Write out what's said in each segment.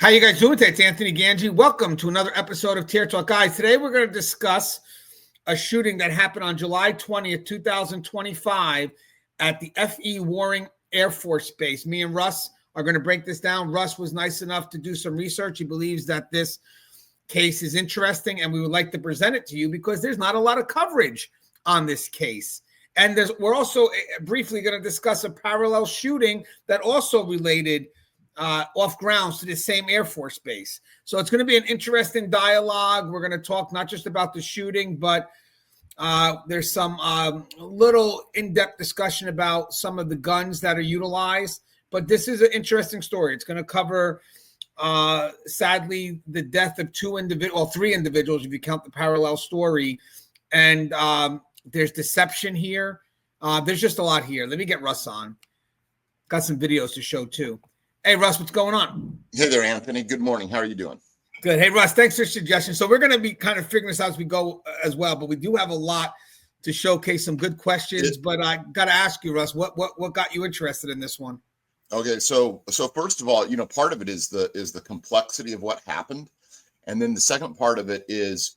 How you guys doing today? It's Anthony Ganji. Welcome to another episode of Tier Talk. Guys, today we're going to discuss a shooting that happened on July 20th, 2025 at the F.E. Waring Air Force Base. Me and Russ are going to break this down. Russ was nice enough to do some research. He believes that this case is interesting, and we would like to present it to you because there's not a lot of coverage on this case. And we're also briefly going to discuss a parallel shooting that also related off grounds to the same Air Force base. So it's going to be an interesting dialogue. We're going to talk not just about the shooting, but there's some little in-depth discussion about some of the guns that are utilized. But this is an interesting story. It's going to cover, sadly, the death of three individuals, if you count the parallel story. And there's deception here. There's just a lot here. Let me get Russ on. Got some videos to show, too. Hey, Russ, what's going on? Hey there, Anthony. Good morning. How are you doing? Good. Hey, Russ, thanks for your suggestion. So we're going to be kind of figuring this out as we go as well, but we do have a lot to showcase, some good questions. But I got to ask you, Russ, what got you interested in this one? Okay, so first of all, part of it is the complexity of what happened, and then the second part of it is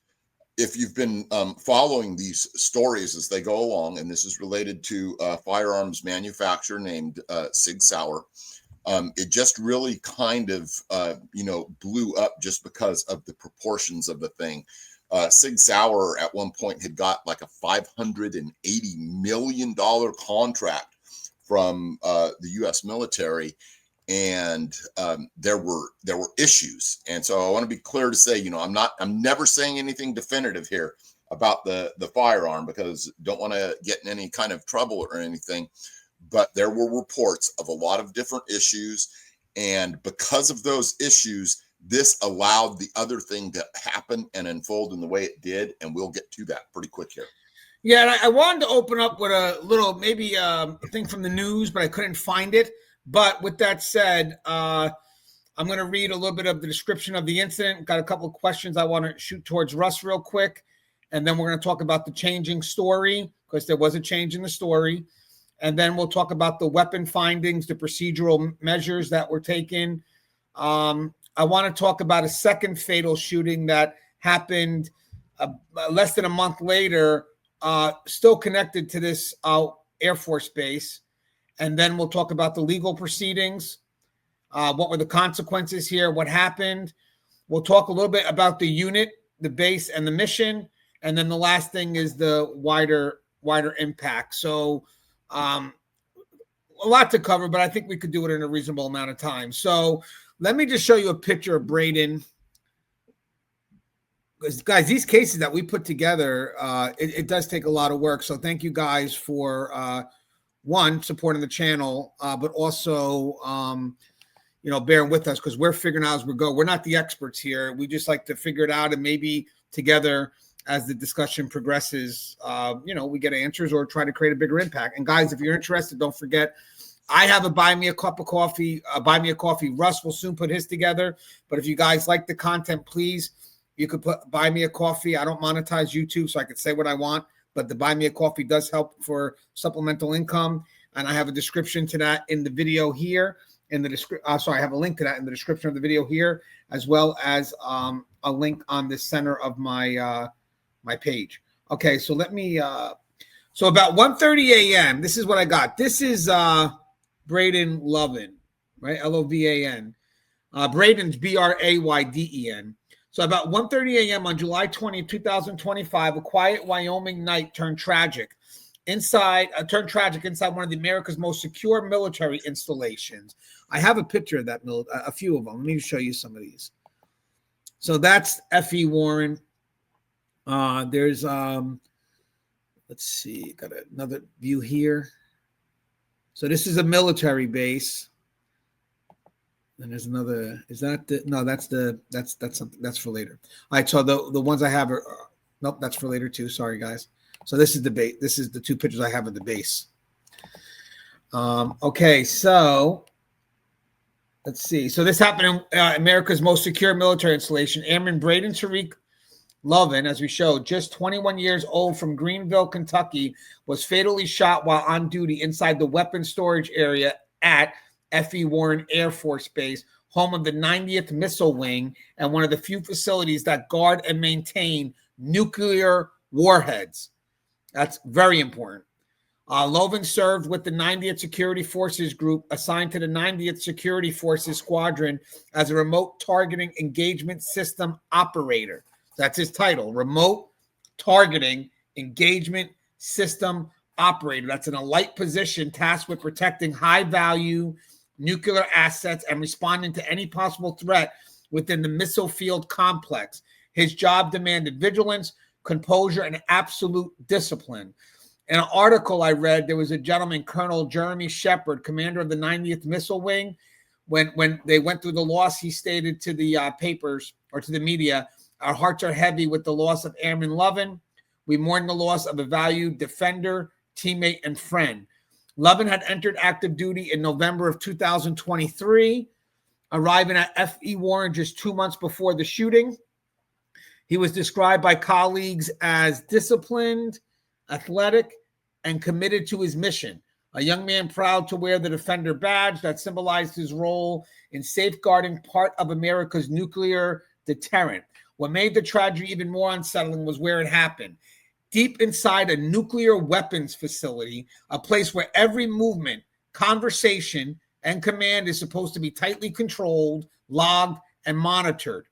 if you've been following these stories as they go along, and this is related to a firearms manufacturer named Sig Sauer. It just really kind of, blew up just because of the proportions of the thing. Sig Sauer at one point had got like a $580 million contract from the U.S. military, and there were issues. And so I want to be clear to say, I'm never saying anything definitive here about the firearm because don't want to get in any kind of trouble or anything. But there were reports of a lot of different issues. And because of those issues, this allowed the other thing to happen and unfold in the way it did. And we'll get to that pretty quick here. Yeah, and I wanted to open up with a little, maybe a thing from the news, but I couldn't find it. But with that said, I'm going to read a little bit of the description of the incident. Got a couple of questions I want to shoot towards Russ real quick. And then we're going to talk about the changing story because there was a change in the story. And then we'll talk about the weapon findings, the procedural measures that were taken. I want to talk about a second fatal shooting that happened less than a month later, still connected to this Air Force base. And then we'll talk about the legal proceedings. What were the consequences here? What happened? We'll talk a little bit about the unit, the base, and the mission. And then the last thing is the wider impact. So a lot to cover, but I think we could do it in a reasonable amount of time. So let me just show you a picture of Brayden. Because, guys, these cases that we put together, it does take a lot of work. So thank you guys for, one, supporting the channel, but also, bearing with us because we're figuring out as we go. We're not the experts here. We just like to figure it out and maybe together as the discussion progresses, we get answers or try to create a bigger impact. And guys, if you're interested, don't forget, I have a buy me a cup of coffee, buy me a coffee. Russ will soon put his together. But if you guys like the content, please, you could buy me a coffee. I don't monetize YouTube, so I could say what I want, but the buy me a coffee does help for supplemental income. And I have a description to that in the video here. I have a link to that in the description of the video here, as well as a link on the center of my page. Okay, so let me so about 1:30 a.m. This is what I got. This is Brayden Lovan, right? Lovan. Brayden's Brayden. So about 1:30 a.m. on July 20, 2025, a quiet Wyoming night turned tragic inside one of the America's most secure military installations. I have a picture of that, a few of them. Let me show you some of these. So that's F.E. Waring. There's let's see, got another view here. So this is a military base. And there's another, that's something that's for later. All right, so the ones I have are nope, that's for later too. Sorry guys. So this is the base. This is the two pictures I have of the base. Okay, so let's see. So this happened in America's most secure military installation. Airman Brayden Tyriq Lovan, as we showed, just 21 years old from Greenville, Kentucky, was fatally shot while on duty inside the weapons storage area at F.E. Waring Air Force Base, home of the 90th Missile Wing and one of the few facilities that guard and maintain nuclear warheads. That's very important. Lovan served with the 90th Security Forces Group assigned to the 90th Security Forces Squadron as a remote targeting engagement system operator. That's his title, remote targeting engagement system operator. That's an elite position tasked with protecting high-value nuclear assets and responding to any possible threat within the missile field complex. His job demanded vigilance, composure, and absolute discipline. In an article I read, there was a gentleman, Colonel Jeremy Shepard, commander of the 90th Missile Wing. When they went through the loss, he stated to the papers or to the media, "Our hearts are heavy with the loss of Airman Lovan. We mourn the loss of a valued defender, teammate, and friend." Lovan had entered active duty in November of 2023, arriving at F.E. Warren just 2 months before the shooting. He was described by colleagues as disciplined, athletic, and committed to his mission. A young man proud to wear the Defender badge that symbolized his role in safeguarding part of America's nuclear deterrent. What made the tragedy even more unsettling was where it happened. Deep inside a nuclear weapons facility, a place where every movement, conversation, and command is supposed to be tightly controlled, logged, and monitored.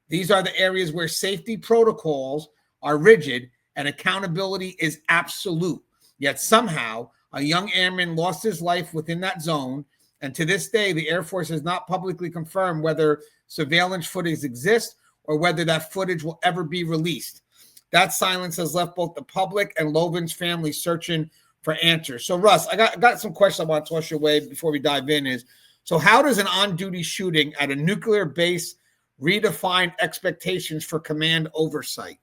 These are the areas where safety protocols are rigid and accountability is absolute. Yet somehow, a young airman lost his life within that zone, and to this day, the Air Force has not publicly confirmed whether surveillance footage exists or whether that footage will ever be released. That silence has left both the public and Lovan's family searching for answers. So, Russ, I got some questions I want to toss your way before we dive in. So how does an on-duty shooting at a nuclear base redefine expectations for command oversight?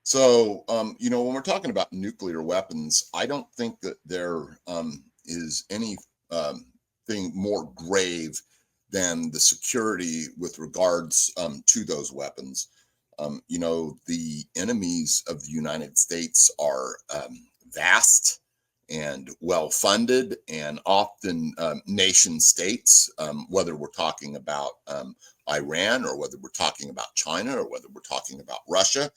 So, when we're talking about nuclear weapons, I don't think that there is any thing more grave than the security with regards to those weapons. The enemies of the United States are vast and well-funded and often nation states, whether we're talking about Iran or whether we're talking about China or whether we're talking about Russia.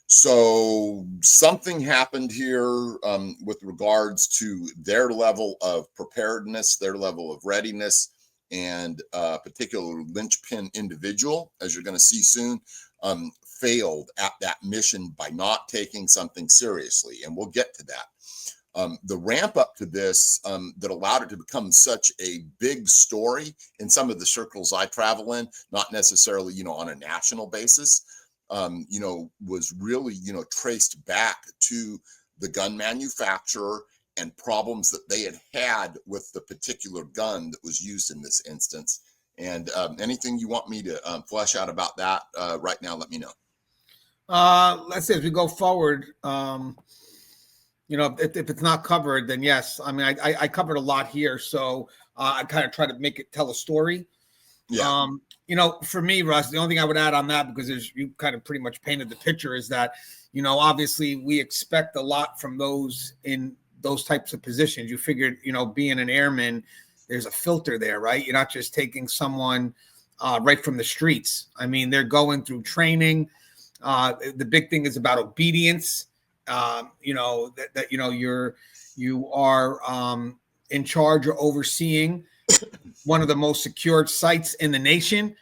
So something happened here with regards to their level of preparedness, their level of readiness, and a particular linchpin individual, as you're going to see soon, failed at that mission by not taking something seriously. And we'll get to that. The ramp up to this that allowed it to become such a big story in some of the circles I travel in, not necessarily, on a national basis, was really, traced back to the gun manufacturer and problems that they had with the particular gun that was used in this instance. And anything you want me to flesh out about that right now, let me know. Let's say as we go forward, if it's not covered, then yes. I mean, I covered a lot here, so I kind of try to make it tell a story. Yeah. For me, Russ, the only thing I would add on that, because you kind of pretty much painted the picture, is that, obviously we expect a lot from those in those types of positions. You figured, being an airman, there's a filter there, right? You're not just taking someone right from the streets. I mean, they're going through training. The big thing is about obedience. You are in charge or overseeing one of the most secured sites in the nation.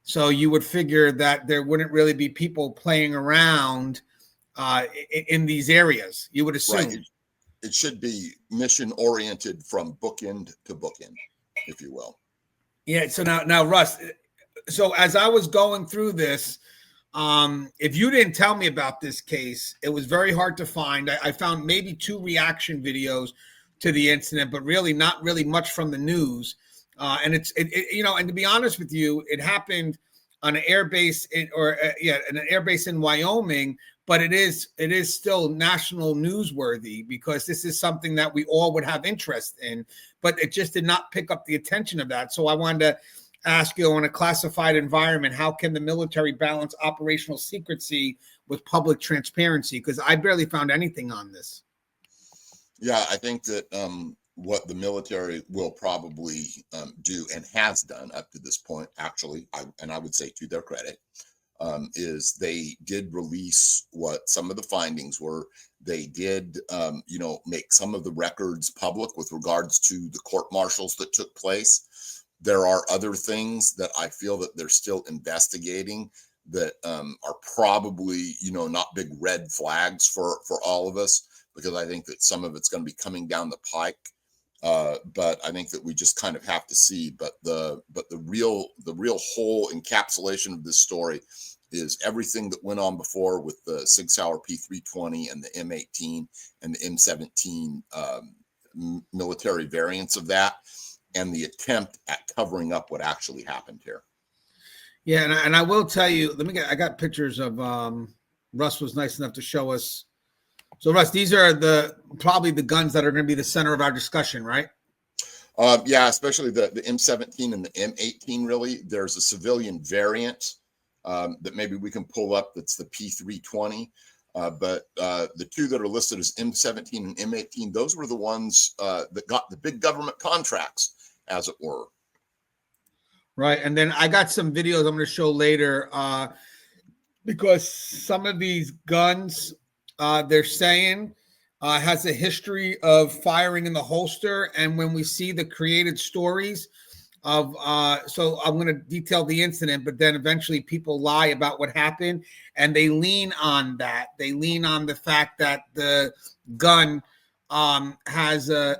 So you would figure that there wouldn't really be people playing around in these areas. You would assume. Right. It should be mission oriented from bookend to bookend, if you will. Yeah. So now, Russ, so as I was going through this, if you didn't tell me about this case, it was very hard to find. I found maybe 2 reaction videos to the incident, but really not really much from the news. And and to be honest with you, it happened on an air base an air base in Wyoming, but it is still national newsworthy because this is something that we all would have interest in, but it just did not pick up the attention of that. So I wanted to ask you, in a classified environment, how can the military balance operational secrecy with public transparency? Because I barely found anything on this. Yeah, I think that what the military will probably do and has done up to this point, actually, I would say to their credit, is they did release what some of the findings were. They did, make some of the records public with regards to the court martials that took place. There are other things that I feel that they're still investigating that are probably, not big red flags for all of us, because I think that some of it's going to be coming down the pike. But I think that we just kind of have to see. But the real whole encapsulation of this story is everything that went on before with the Sig Sauer P320 and the M18 and the M17 military variants of that, and the attempt at covering up what actually happened here. Yeah, and I will tell you, I got pictures of Russ was nice enough to show us. So Russ, these are probably the guns that are going to be the center of our discussion, right? Yeah, especially the M17 and the M18. Really, there's a civilian variant that maybe we can pull up. That's the P320. But the two that are listed as M17 and M18, those were the ones that got the big government contracts, as it were. Right. And then I got some videos I'm going to show later because some of these guns, they're saying, has a history of firing in the holster. And when we see the created stories of, so I'm going to detail the incident, but then eventually people lie about what happened, and they lean on that. They lean on the fact that the gun has a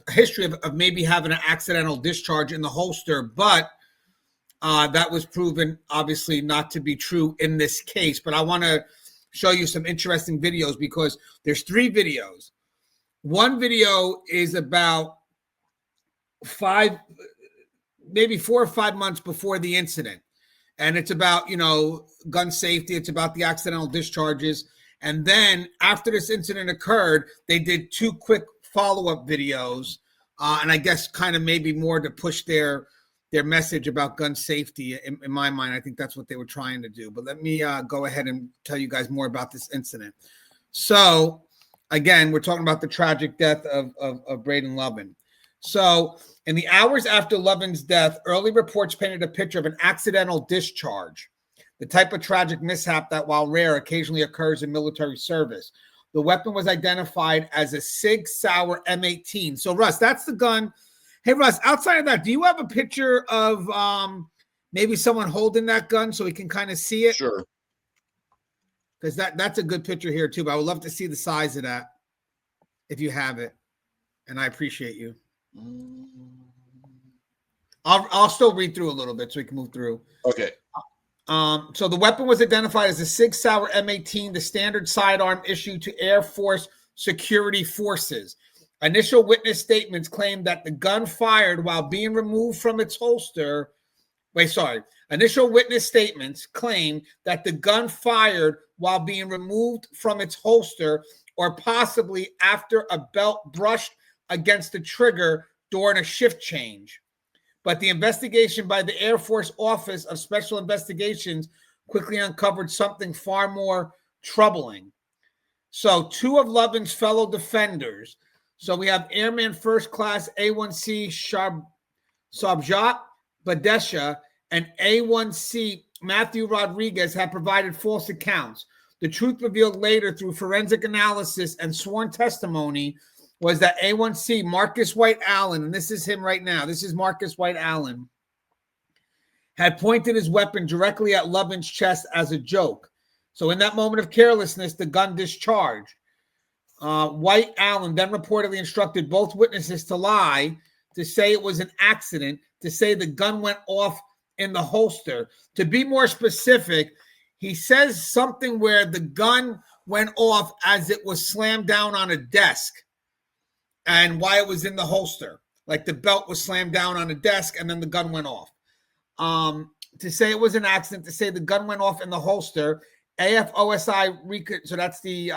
history of maybe having an accidental discharge in the holster, but that was proven obviously not to be true in this case. But I want to show you some interesting videos because there's 3 videos. One video is about 4 or 5 months before the incident, and it's about gun safety. It's about the accidental discharges. And then after this incident occurred, they did 2 quick follow-up videos, and I guess kind of maybe more to push their message about gun safety. In my mind, I think that's what they were trying to do. But let me go ahead and tell you guys more about this incident. So again, we're talking about the tragic death of Brayden Lovan. So in the hours after Lovan's death, early reports painted a picture of an accidental discharge, the type of tragic mishap that, while rare, occasionally occurs in military service. The weapon was identified as a Sig Sauer M18. So Russ, that's the gun. Hey, Russ, outside of that, do you have a picture of maybe someone holding that gun so we can kind of see it? Sure. Because that's a good picture here too, but I would love to see the size of that if you have it. And I appreciate you. I'll still read through a little bit so we can move through. Okay. So the weapon was identified as a Sig Sauer M18, the standard sidearm issued to Air Force security forces. Initial witness statements claim that the gun fired while being removed from its holster. Initial witness statements claim that the gun fired while being removed from its holster, or possibly after a belt brushed against the trigger during a shift change. But the investigation by the Air Force Office of Special Investigations quickly uncovered something far more troubling. So 2 of Lovan's fellow defenders, so we have Airman First Class A1C Sabjat Badesha and A1C Matthew Rodriguez, have provided false accounts. The truth revealed later through forensic analysis and sworn testimony was that A1C Marcus White Allen, and this is him right now, this is Marcus White Allen, had pointed his weapon directly at Lovan's chest as a joke. So in that moment of carelessness, the gun discharged. White Allen then reportedly instructed both witnesses to lie, to say it was an accident, to say the gun went off in the holster. To be more specific, he says something where the gun went off as it was slammed down on a desk and why it was in the holster. Like the belt was slammed down on a desk and then the gun went off. To say it was an accident, to say the gun went off in the holster, AFOSI, so that's the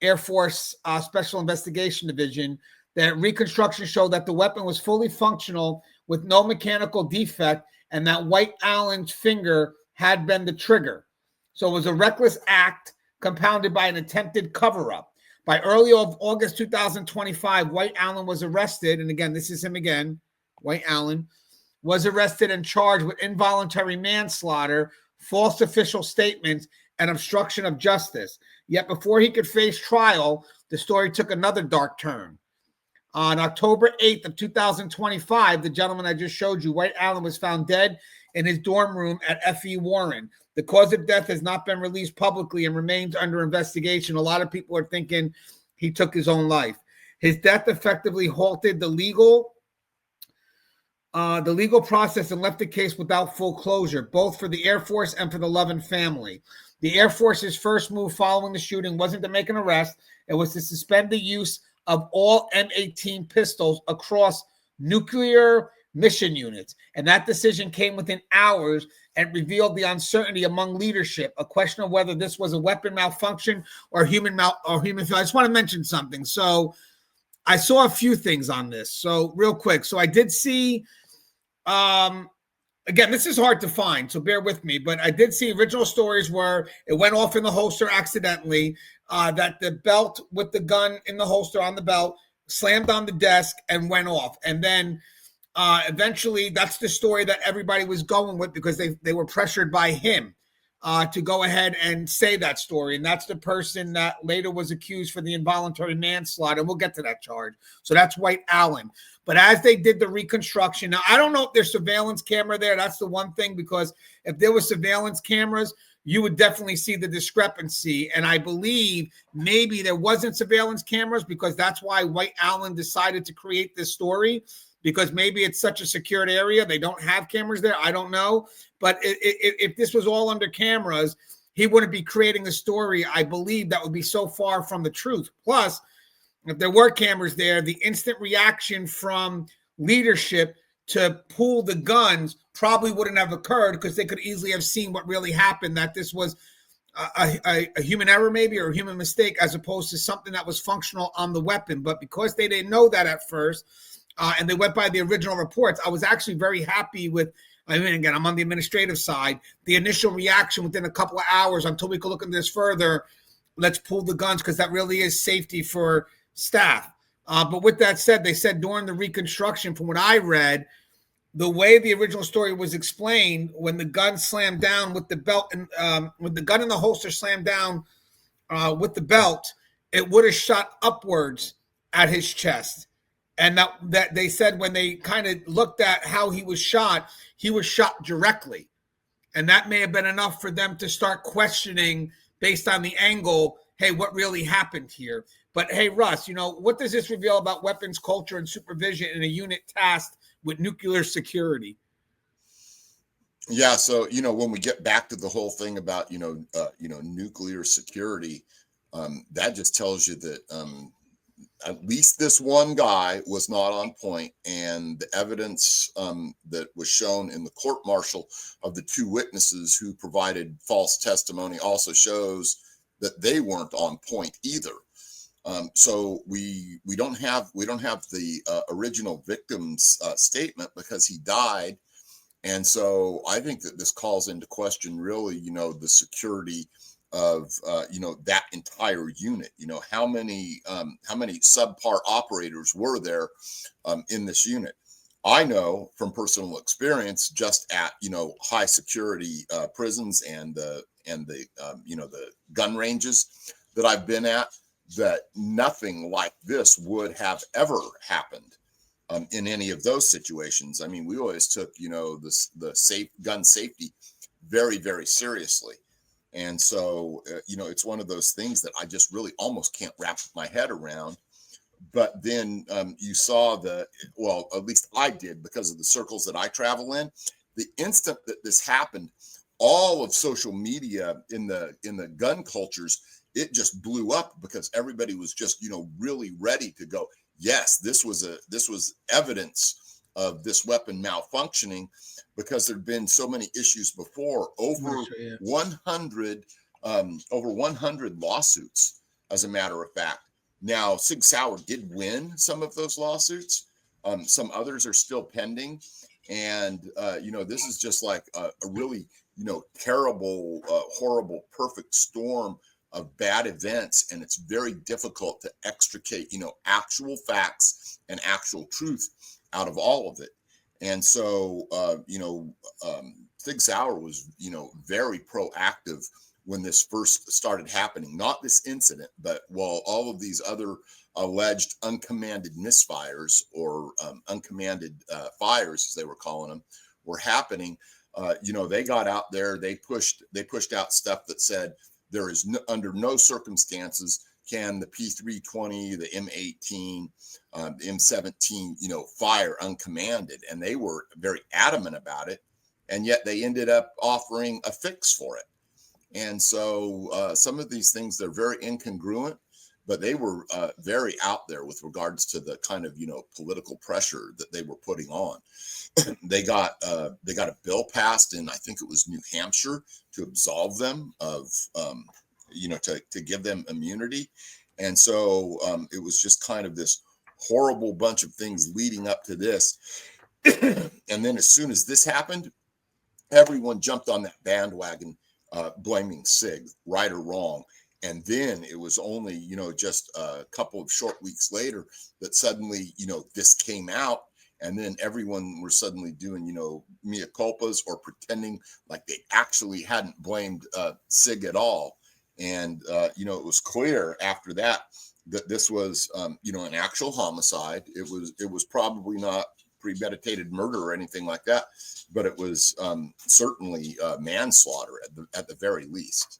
Air Force Special Investigation Division, that reconstruction showed that the weapon was fully functional with no mechanical defect and that White Allen's finger had been the trigger. So it was a reckless act compounded by an attempted cover-up. By early of August 2025, White Allen was arrested. And again, this is him again. White Allen was arrested and charged with involuntary manslaughter, false official statements, and obstruction of justice. Yet before he could face trial, the story took another dark turn. On October 8th of 2025, the gentleman I just showed you, White Allen, was found dead in his dorm room at F.E. Warren. The cause of death has not been released publicly and remains under investigation. A lot of people are thinking he took his own life. His death effectively halted the legal process and left the case without full closure, both for the Air Force and for the Lovan family. The Air Force's first move following the shooting wasn't to make an arrest. It was to suspend the use of all M18 pistols across nuclear mission units. And that decision came within hours and revealed the uncertainty among leadership, a question of whether this was a weapon malfunction or human failure. I just want to mention something. So I saw a few things on this. So real quick. So I did see, again, this is hard to find, so bear with me, but I did see original stories where it went off in the holster accidentally, that the belt with the gun in the holster on the belt slammed on the desk and went off. And then eventually that's the story that everybody was going with because they were pressured by him to go ahead and say that story. And that's the person that later was accused for the involuntary manslaughter. And we'll get to that charge. So that's White Allen. But as they did the reconstruction, now I don't know if there's surveillance camera there. That's the one thing, because if there was surveillance cameras, you would definitely see the discrepancy. And I believe maybe there wasn't surveillance cameras because that's why White Allen decided to create this story, because maybe it's such a secured area. They don't have cameras there. I don't know. But if this was all under cameras, he wouldn't be creating a story. I believe that would be so far from the truth. Plus, if there were cameras there, the instant reaction from leadership to pull the guns probably wouldn't have occurred because they could easily have seen what really happened, that this was a human error maybe, or a human mistake, as opposed to something that was functional on the weapon. But because they didn't know that at first, and they went by the original reports, I was actually very happy with, I mean, again, I'm on the administrative side, the initial reaction within a couple of hours until we could look into this further. Let's pull the guns because that really is safety for staff. But with that said, they said during the reconstruction, from what I read, the way the original story was explained, when the gun slammed down with the belt and with the gun in the holster slammed down with the belt, it would have shot upwards at his chest. And that they said when they kind of looked at how he was shot directly. And that may have been enough for them to start questioning based on the angle, hey, what really happened here? But hey, Russ, what does this reveal about weapons culture and supervision in a unit tasked with nuclear security? Yeah, so when we get back to the whole thing about nuclear security, that just tells you that at least this one guy was not on point, and the evidence that was shown in the court martial of the two witnesses who provided false testimony also shows that they weren't on point either. So we don't have the original victim's statement because he died, and so I think that this calls into question really the security of that entire unit. How many subpar operators were there in this unit? I know from personal experience, just at high security prisons and the gun ranges that I've been at, that nothing like this would have ever happened in any of those situations. I mean, we always took the gun safety very, very seriously. And so, it's one of those things that I just really almost can't wrap my head around. But then you saw at least I did, because of the circles that I travel in, the instant that this happened, all of social media in the gun cultures, it just blew up because everybody was just, really ready to go, yes, this was evidence of this weapon malfunctioning, because there'd been so many issues before. Over 100 lawsuits, as a matter of fact. Now, Sig Sauer did win some of those lawsuits. Some others are still pending. And, this is just like a really, terrible, horrible, perfect storm bad events, and it's very difficult to extricate, actual facts and actual truth out of all of it. And so, Sig Sauer was, very proactive when this first started happening. Not this incident, but all of these other alleged uncommanded misfires or uncommanded fires, as they were calling them, were happening. They got out there, they pushed out stuff that said there is under no circumstances can the P320, the M18, the M17, fire uncommanded. And they were very adamant about it. And yet they ended up offering a fix for it. And so some of these things, they're very incongruent, but they were very out there with regards to the kind of, political pressure that they were putting on. They got a bill passed in, I think it was New Hampshire, to absolve them of, to give them immunity. And so it was just kind of this horrible bunch of things leading up to this. And then as soon as this happened, everyone jumped on that bandwagon, blaming Sig, right or wrong. And then it was only, just a couple of short weeks later that suddenly, this came out. And then everyone were suddenly doing, mea culpas or pretending like they actually hadn't blamed Sig at all. And, it was clear after that this was, an actual homicide. It was probably not premeditated murder or anything like that, but it was certainly manslaughter at the very least.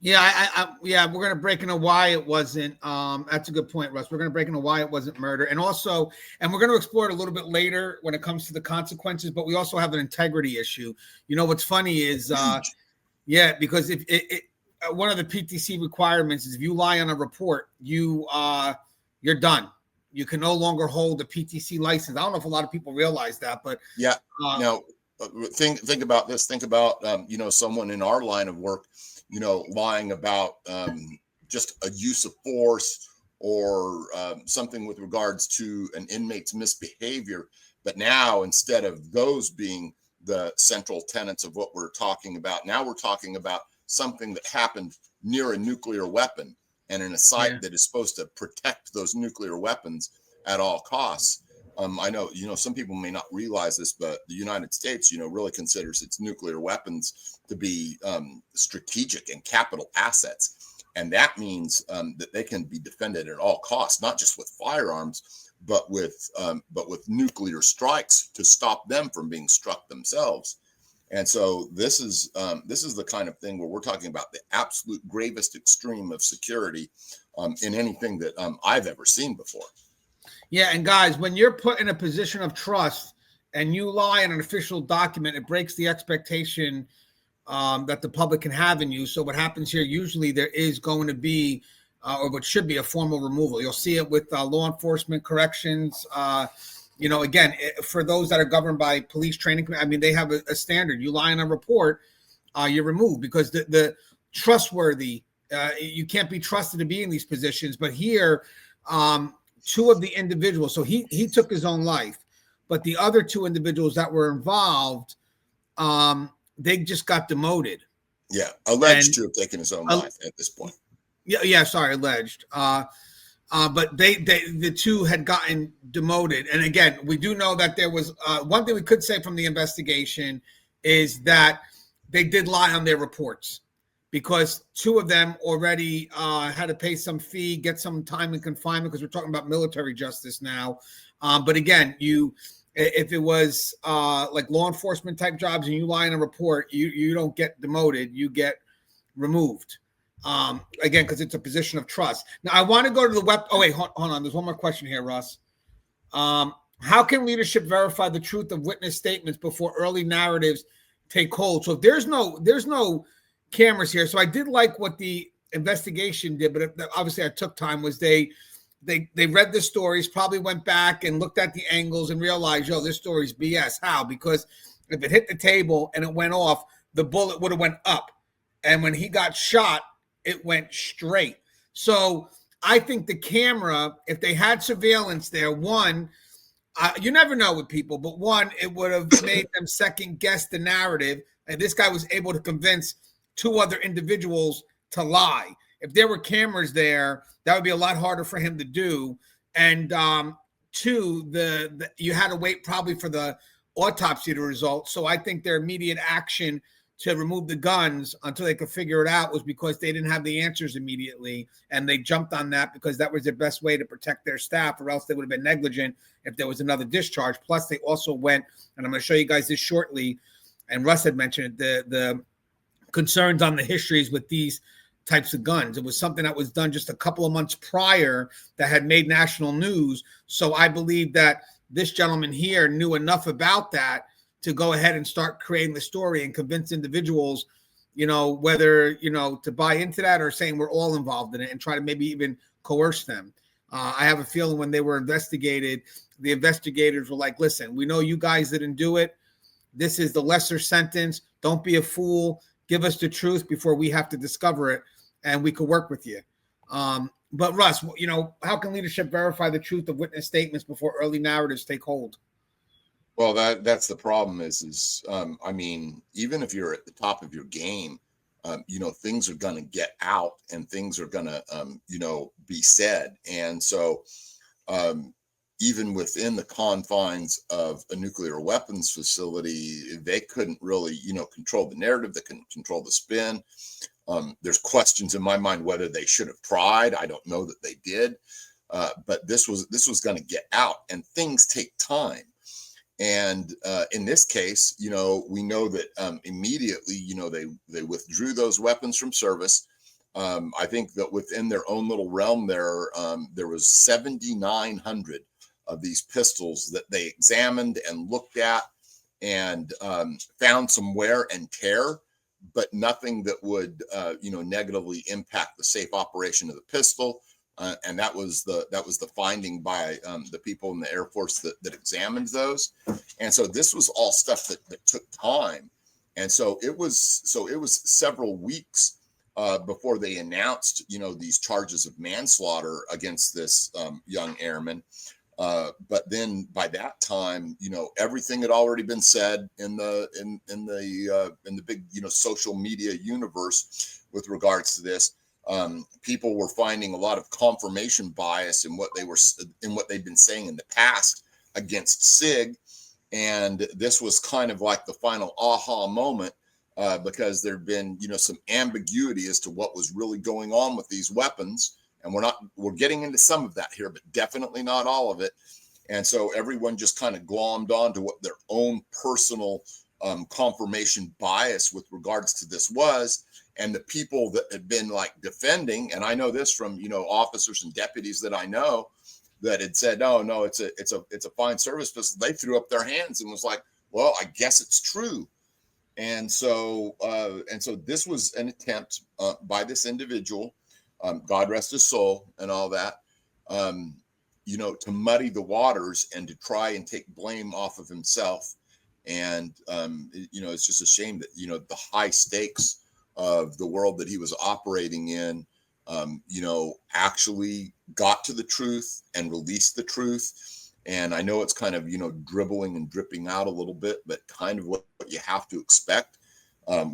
Yeah, we're going to break into why it wasn't. That's a good point, Russ. We're going to break into why it wasn't murder. And we're going to explore it a little bit later when it comes to the consequences, but we also have an integrity issue. What's funny is, because if one of the PTC requirements is if you lie on a report, you're done. You can no longer hold a PTC license. I don't know if a lot of people realize that, but yeah. Now, think about this. Think about someone in our line of work, lying about just a use of force or something with regards to an inmate's misbehavior. But now, instead of those being the central tenets of what we're talking about, now we're talking about something that happened near a nuclear weapon and in a site that is supposed to protect those nuclear weapons at all costs. I know, some people may not realize this, but the United States, really considers its nuclear weapons to be strategic and capital assets. And that means that they can be defended at all costs, not just with firearms, but with nuclear strikes to stop them from being struck themselves. And so this is the kind of thing where we're talking about the absolute gravest extreme of security in anything that I've ever seen before. Yeah, and guys, when you're put in a position of trust and you lie on an official document, it breaks the expectation that the public can have in you. So what happens here, usually there is going to be, or what should be, a formal removal. You'll see it with law enforcement, corrections. Again, for those that are governed by police training, they have a standard. You lie on a report, you're removed because the trustworthy, you can't be trusted to be in these positions. But here, two of the individuals, so he took his own life, but the other two individuals that were involved, they just got demoted. Yeah, alleged to have taken his own life at this point. Yeah, sorry, alleged. But the two had gotten demoted. And again, we do know that there was one thing we could say from the investigation is that they did lie on their reports because two of them already had to pay some fee, get some time in confinement because we're talking about military justice now. But again, if it was like law enforcement type jobs and you lie on a report, you don't get demoted, you get removed. Again, because it's a position of trust. Now, I want to go to the web. Oh, wait, hold on. There's one more question here, Russ. How can leadership verify the truth of witness statements before early narratives take hold? So if there's no cameras here. So I did like what the investigation did, but obviously I took time. Was they read the stories, probably went back and looked at the angles and realized, this story's BS. How? Because if it hit the table and it went off, the bullet would have went up, and when he got shot, it went straight. So I think the camera, if they had surveillance there, one, you never know with people, but one, it would have made them second guess the narrative. And this guy was able to convince two other individuals to lie. if there were cameras there, that would be a lot harder for him to do. And two, you had to wait probably for the autopsy to result. So I think their immediate action to remove the guns until they could figure it out was because they didn't have the answers immediately, and they jumped on that because that was their best way to protect their staff, or else they would have been negligent if there was another discharge. Plus, they also went, and I'm going to show you guys this shortly, and Russ had mentioned it, the concerns on the histories with these types of guns. It was something that was done just a couple of months prior that had made national news. So I believe that this gentleman here knew enough about that to go ahead and start creating the story and convince individuals, whether, to buy into that or saying we're all involved in it, and try to maybe even coerce them. I have a feeling when they were investigated, the investigators were like, listen, we know you guys didn't do it. This is the lesser sentence. Don't be a fool. Give us the truth before we have to discover it, and we could work with you. But Russ, how can leadership verify the truth of witness statements before early narratives take hold? Well, that's the problem is I mean, even if you're at the top of your game, things are going to get out and things are going to, be said. And so even within the confines of a nuclear weapons facility, they couldn't really, control the narrative. They couldn't control the spin. There's questions in my mind whether they should have tried. I don't know that they did. But this was going to get out, and things take time. And in this case, we know that immediately, they withdrew those weapons from service. I think that within their own little realm there was 7,900 of these pistols that they examined and looked at, and found some wear and tear, but nothing that would, negatively impact the safe operation of the pistol. And that was the finding by the people in the Air Force that examined those. And so this was all stuff that took time. And so it was several weeks before they announced, these charges of manslaughter against this young airman. But then by that time, everything had already been said in the big, social media universe with regards to this. People were finding a lot of confirmation bias in what they'd been saying in the past against SIG. And this was kind of like the final aha moment, because there'd been, some ambiguity as to what was really going on with these weapons. And we're getting into some of that here, but definitely not all of it. And so everyone just kind of glommed on to what their own personal confirmation bias with regards to this was. And the people that had been like defending, and I know this from, officers and deputies that I know that had said, no, it's a fine service pistol. They threw up their hands and was like, well, I guess it's true. And so this was an attempt by this individual, God rest his soul and all that, to muddy the waters and to try and take blame off of himself. And, it's just a shame that, the high stakes of the world that he was operating in, actually got to the truth and released the truth. And I know it's kind of, dribbling and dripping out a little bit, but kind of what you have to expect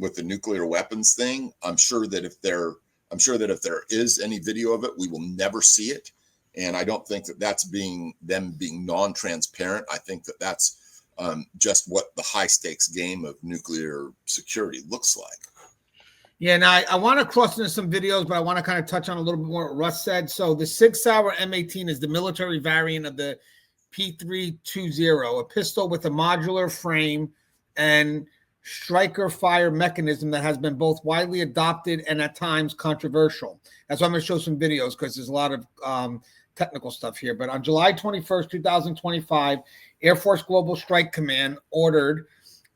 with the nuclear weapons thing. I'm sure that if there is any video of it, we will never see it. And I don't think that that's them being non-transparent. I think that that's just what the high stakes game of nuclear security looks like. Yeah, now I want to cross into some videos, but I want to kind of touch on a little bit more what Russ said. So the Sig Sauer M18 is the military variant of the P320, a pistol with a modular frame and striker fire mechanism that has been both widely adopted and at times controversial. That's why I'm going to show some videos, because there's a lot of technical stuff here. But on July 21st, 2025, Air Force Global Strike Command ordered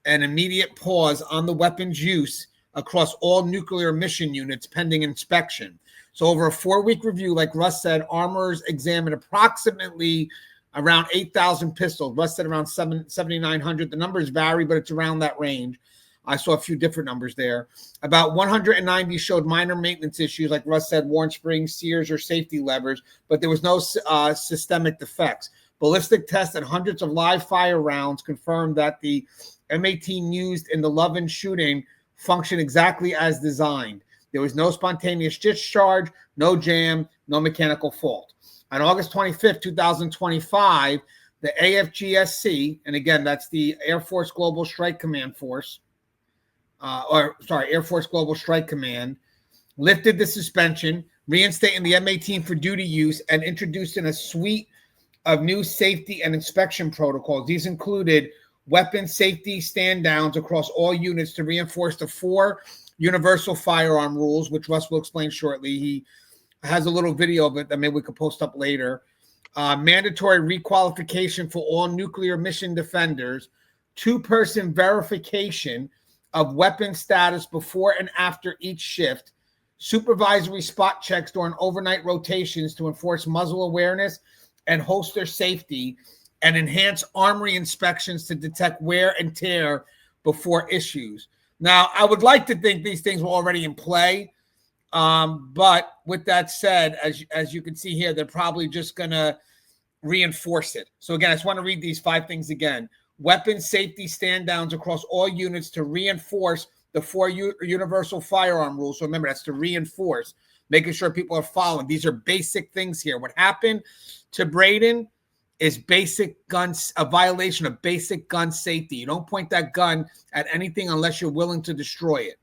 an immediate pause on the weapon's use across all nuclear mission units pending inspection. So over a 4-week review, like Russ said, armorers examined approximately around 8,000 pistols. Russ said around 7,900. The numbers vary, but it's around that range. I saw a few different numbers there. About 190 showed minor maintenance issues, like Russ said, worn springs, sears, or safety levers, but there was no systemic defects. Ballistic tests and hundreds of live fire rounds confirmed that the M18 used in the Lovan shooting function exactly as designed. There was no spontaneous discharge, no jam, no mechanical fault. On August 25th, 2025, the AFGSC, and again, that's the Air Force Global Strike Command Force, Air Force Global Strike Command, lifted the suspension, reinstating the M18 for duty use, and introduced in a suite of new safety and inspection protocols. These included weapon safety stand downs across all units to reinforce the 4 universal firearm rules, which Russ will explain shortly. He has a little video of it that maybe we could post up later. Mandatory requalification for all nuclear mission defenders, 2-person verification of weapon status before and after each shift, supervisory spot checks during overnight rotations to enforce muzzle awareness and holster safety, and enhance armory inspections to detect wear and tear before issues. Now, I would like to think these things were already in play, but with that said, as you can see here, they're probably just going to reinforce it. So again, I just want to read these 5 things again. Weapon safety stand downs across all units to reinforce the 4 universal firearm rules. So remember, that's to reinforce, making sure people are following. These are basic things here. What happened to Brayden is basic guns, a violation of basic gun safety. You don't point that gun at anything unless you're willing to destroy it.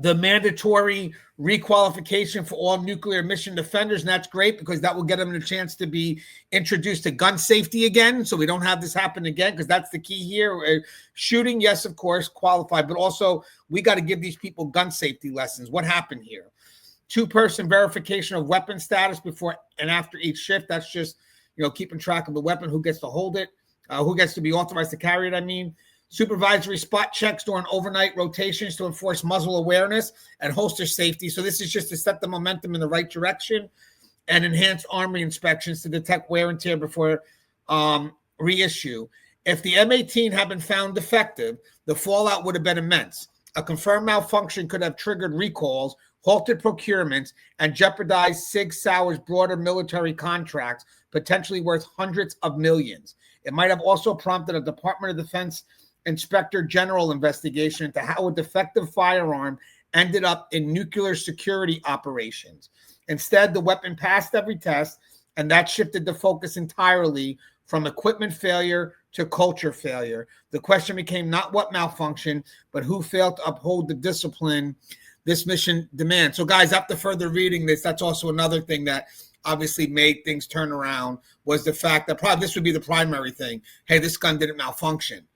The mandatory requalification for all nuclear mission defenders, and that's great because that will get them a chance to be introduced to gun safety again, so we don't have this happen again, because that's the key here. Shooting, yes, of course, qualified, but also we got to give these people gun safety lessons. What happened here? 2-person verification of weapon status before and after each shift. That's just, keeping track of the weapon, who gets to hold it, who gets to be authorized to carry it, I mean. Supervisory spot checks during overnight rotations to enforce muzzle awareness and holster safety. So this is just to set the momentum in the right direction, and enhance armory inspections to detect wear and tear before reissue. If the M18 had been found defective, the fallout would have been immense. A confirmed malfunction could have triggered recalls, halted procurements, and jeopardized Sig Sauer's broader military contracts, potentially worth hundreds of millions. It might have also prompted a Department of Defense Inspector General investigation into how a defective firearm ended up in nuclear security operations. Instead, the weapon passed every test, and that shifted the focus entirely from equipment failure to culture failure. The question became not what malfunctioned, but who failed to uphold the discipline this mission demands. So, guys, after further reading this, that's also another thing that obviously made things turn around, was the fact that probably this would be the primary thing. Hey, this gun didn't malfunction.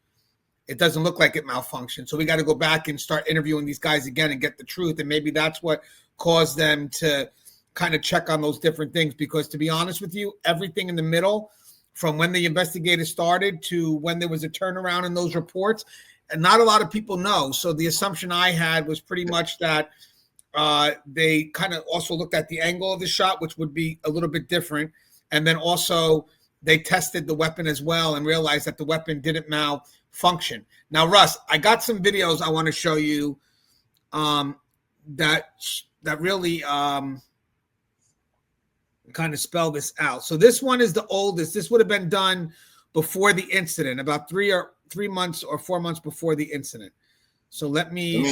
It doesn't look like it malfunctioned. So we got to go back and start interviewing these guys again and get the truth. And maybe that's what caused them to kind of check on those different things. Because to be honest with you, everything in the middle, from when the investigators started to when there was a turnaround in those reports, and not a lot of people know. So the assumption I had was pretty much that they kind of also looked at the angle of the shot, which would be a little bit different. And then also they tested the weapon as well and realized that the weapon didn't malfunction. Now, Russ, I got some videos I want to show you that really kind of spell this out. So this one is the oldest. This would have been done before the incident, about 3 months or 4 months before the incident. So let me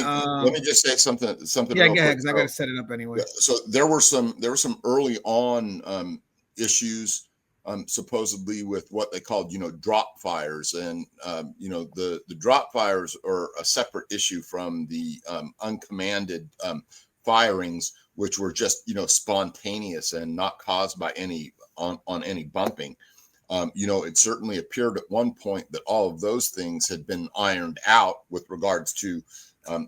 just say something. Yeah, go ahead, because I got to set it up anyway. So there were some early on issues, supposedly with what they called, drop fires, and the drop fires are a separate issue from the uncommanded firings, which were just spontaneous and not caused by any bumping. It certainly appeared at one point that all of those things had been ironed out with regards to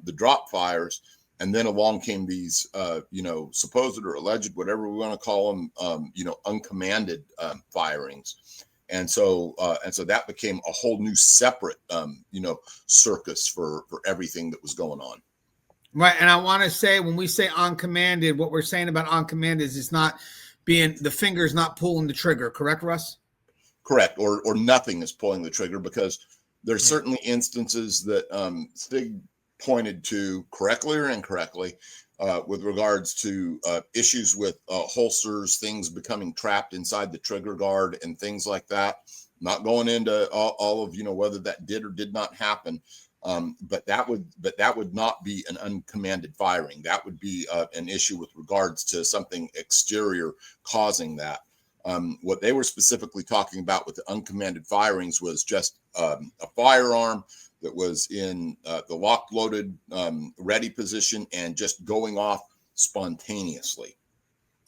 the drop fires. And then along came these, supposed or alleged, whatever we want to call them, uncommanded firings. And so that became a whole new separate, circus for everything that was going on. Right. And I want to say, when we say uncommanded, what we're saying about uncommanded is it's not being, the finger's not pulling the trigger. Correct, Russ? Correct. Or nothing is pulling the trigger, because there's certainly instances that Stig pointed to, correctly or incorrectly, with regards to issues with holsters, things becoming trapped inside the trigger guard and things like that. Not going into all of, whether that did or did not happen. But that would not be an uncommanded firing. That would be an issue with regards to something exterior causing that. What they were specifically talking about with the uncommanded firings was just a firearm that was in the locked, loaded, ready position and just going off spontaneously.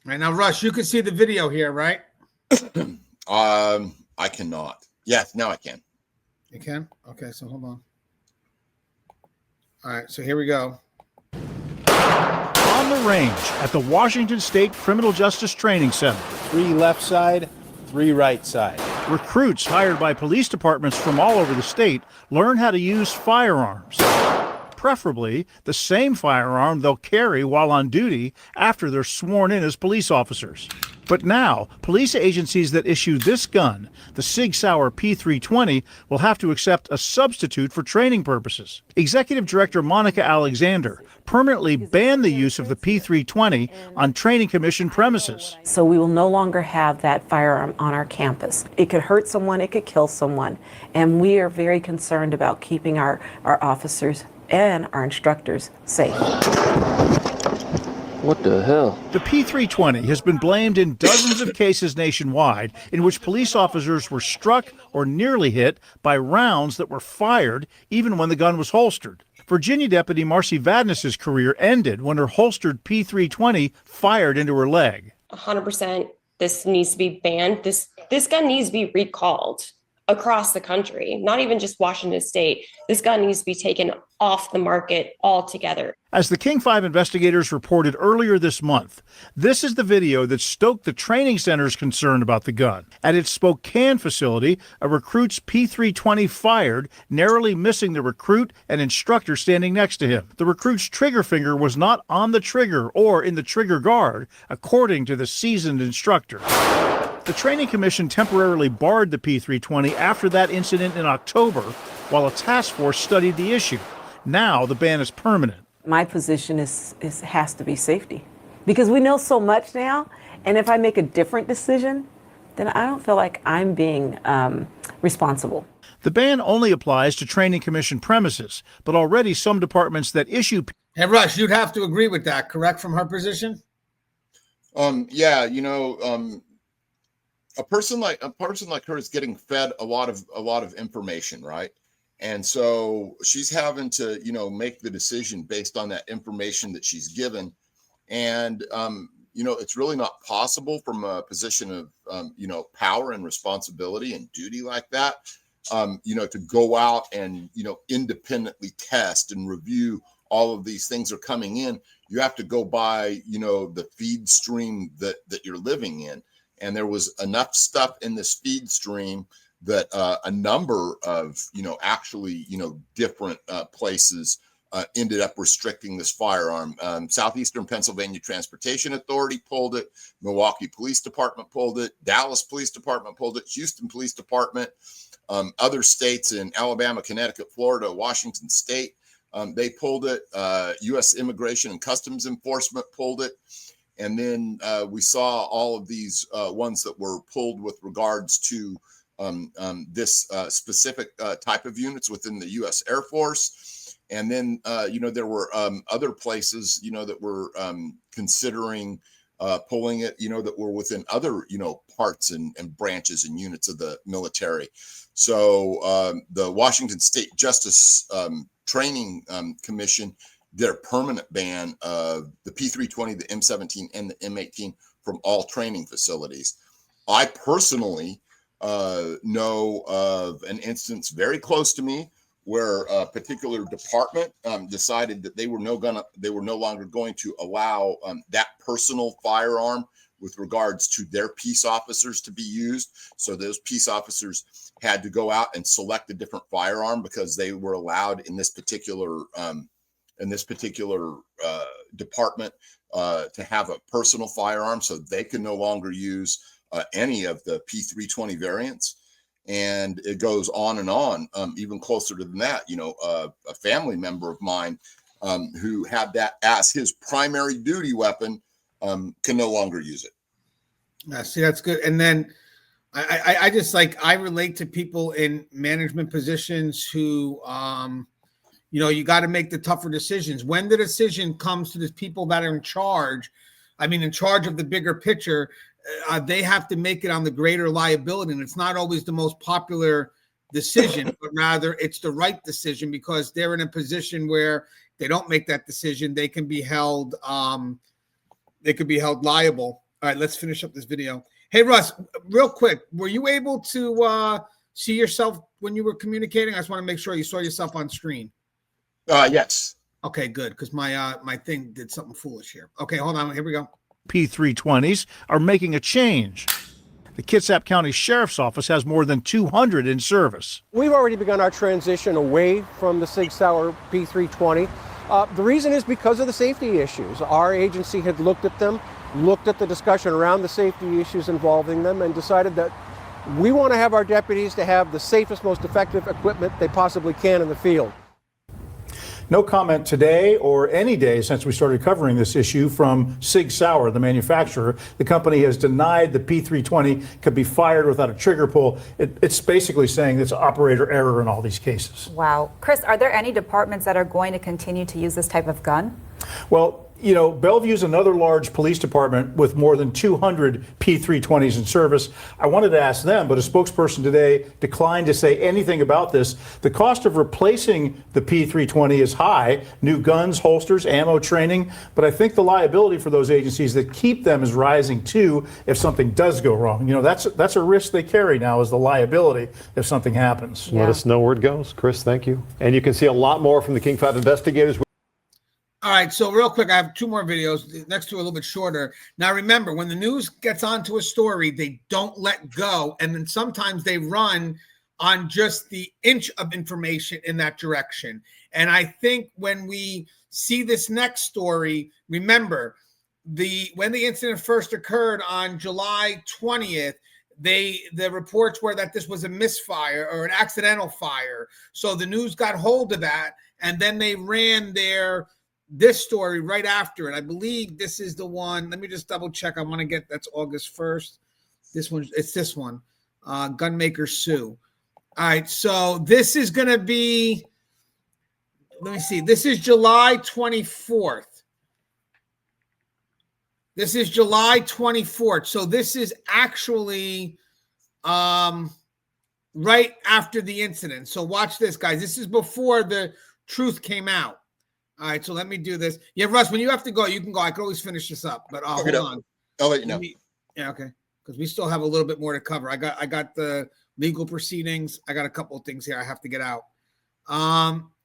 Right now, Russ, you can see the video here, right? I cannot. Yes, now I can. You can? Okay, so hold on. All right, so here we go. On the range at the Washington State Criminal Justice Training Center. 3 left side, 3 right side. Recruits hired by police departments from all over the state learn how to use firearms. Preferably the same firearm they'll carry while on duty after they're sworn in as police officers. But now, police agencies that issue this gun, the Sig Sauer P320, will have to accept a substitute for training purposes. Executive Director Monica Alexander permanently banned the use of the P320 on training commission premises. So we will no longer have that firearm on our campus. It could hurt someone, it could kill someone, and we are very concerned about keeping our officers and our instructors safe. What the hell? The P320 has been blamed in dozens of cases nationwide in which police officers were struck or nearly hit by rounds that were fired even when the gun was holstered. Virginia Deputy Marcy Vadnais' career ended when her holstered P320 fired into her leg. 100%, this needs to be banned. This gun needs to be recalled across the country, not even just Washington State. This gun needs to be taken off the market altogether. As the King 5 investigators reported earlier this month, this is the video that stoked the training center's concern about the gun. At its Spokane facility, a recruit's P320 fired, narrowly missing the recruit and instructor standing next to him. The recruit's trigger finger was not on the trigger or in the trigger guard, according to the seasoned instructor. The Training Commission temporarily barred the P320 after that incident in October, while a task force studied the issue. Now the ban is permanent. My position has to be safety, because we know so much now, and if I make a different decision, then I don't feel like I'm being responsible. The ban only applies to Training Commission premises, but already some departments that issue... Hey, Rush, you'd have to agree with that, correct, from her position? Yeah, a person like her is getting fed a lot of information, right? And so she's having to, make the decision based on that information that she's given. And, it's really not possible from a position of, power and responsibility and duty like that, to go out and, independently test and review all of these things are coming in. You have to go by, the feed stream that you're living in. And there was enough stuff in this feed stream that a number of, different places ended up restricting this firearm. Southeastern Pennsylvania Transportation Authority pulled it. Milwaukee Police Department pulled it. Dallas Police Department pulled it. Houston Police Department. Other states in Alabama, Connecticut, Florida, Washington State, they pulled it. U.S. Immigration and Customs Enforcement pulled it. And then we saw all of these ones that were pulled with regards to this specific type of units within the U.S. Air Force. And then, there were other places, that were considering pulling it, that were within other, parts and branches and units of the military. So the Washington State Justice Training Commission did a permanent ban of the P320, the M17, and the M18 from all training facilities. I personally know of an instance very close to me where a particular department decided that they were no longer going to allow that personal firearm with regards to their peace officers to be used. So those peace officers had to go out and select a different firearm because they were allowed in this particular department to have a personal firearm, so they can no longer use any of the P320 variants. And it goes on and on. Even closer than that, a family member of mine who had that as his primary duty weapon can no longer use it. Yeah, see, that's good. And then I just like, I relate to people in management positions who, you got to make the tougher decisions. When the decision comes to the people that are in charge, in charge of the bigger picture, they have to make it on the greater liability. And it's not always the most popular decision, but rather it's the right decision, because they're in a position where they don't make that decision, they can be held liable. All right, let's finish up this video. Hey, Russ, real quick, were you able to see yourself when you were communicating? I just want to make sure you saw yourself on screen. Yes. Okay, good, because my thing did something foolish here. Okay, hold on. Here we go. P320s are making a change. The Kitsap County Sheriff's Office has more than 200 in service. We've already begun our transition away from the Sig Sauer P320. The reason is because of the safety issues. Our agency had looked at them, looked at the discussion around the safety issues involving them, and decided that we want to have our deputies to have the safest, most effective equipment they possibly can in the field. No comment today or any day since we started covering this issue from Sig Sauer, the manufacturer. The company has denied the P320 could be fired without a trigger pull. It's basically saying it's operator error in all these cases. Wow. Chris, are there any departments that are going to continue to use this type of gun? Well, Bellevue's another large police department with more than 200 P320s in service. I wanted to ask them, but a spokesperson today declined to say anything about this. The cost of replacing the P320 is high, new guns, holsters, ammo, training, but I think the liability for those agencies that keep them is rising too if something does go wrong. That's a risk they carry now, is the liability if something happens. Yeah. Let us know where it goes. Chris, thank you. And you can see a lot more from the King 5 investigators. All right, so real quick, I have two more videos. The next two are a little bit shorter. Now, remember, when the news gets onto a story, they don't let go, and then sometimes they run on just the inch of information in that direction. And I think when we see this next story, remember, when the incident first occurred on July 20th, the reports were that this was a misfire or an accidental fire. So the news got hold of that, and then they ran this story right after it. I believe this is the one. Let me just double check. I want to get, that's August 1st. It's this one. Gunmaker sue. All right. So this is going to be, let me see. This is July 24th. This is July 24th. So this is actually right after the incident. So watch this, guys. This is before the truth came out. All right, so let me do this. Yeah, Russ, when you have to go, you can go. I can always finish this up, but hold on. I'll let you know. Yeah, okay. Because we still have a little bit more to cover. I got the legal proceedings. I got a couple of things here I have to get out.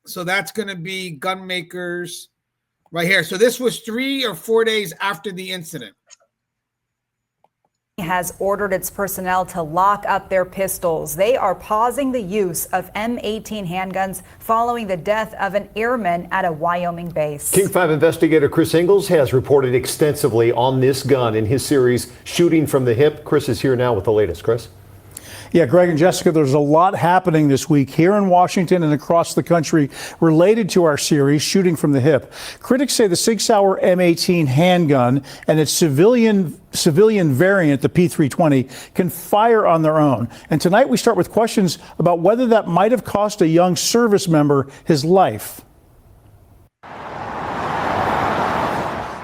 So that's going to be Gunmakers right here. So this was 3 or 4 days after the incident. Has ordered its personnel to lock up their pistols. They are pausing the use of M18 handguns following the death of an airman at a Wyoming base. King 5 investigator Chris Ingalls has reported extensively on this gun in his series Shooting from the Hip. Chris is here now with the latest. Chris? Yeah, Greg and Jessica, there's a lot happening this week here in Washington and across the country related to our series, Shooting from the Hip. Critics say the Sig Sauer M18 handgun and its civilian variant, the P320, can fire on their own. And tonight we start with questions about whether that might have cost a young service member his life.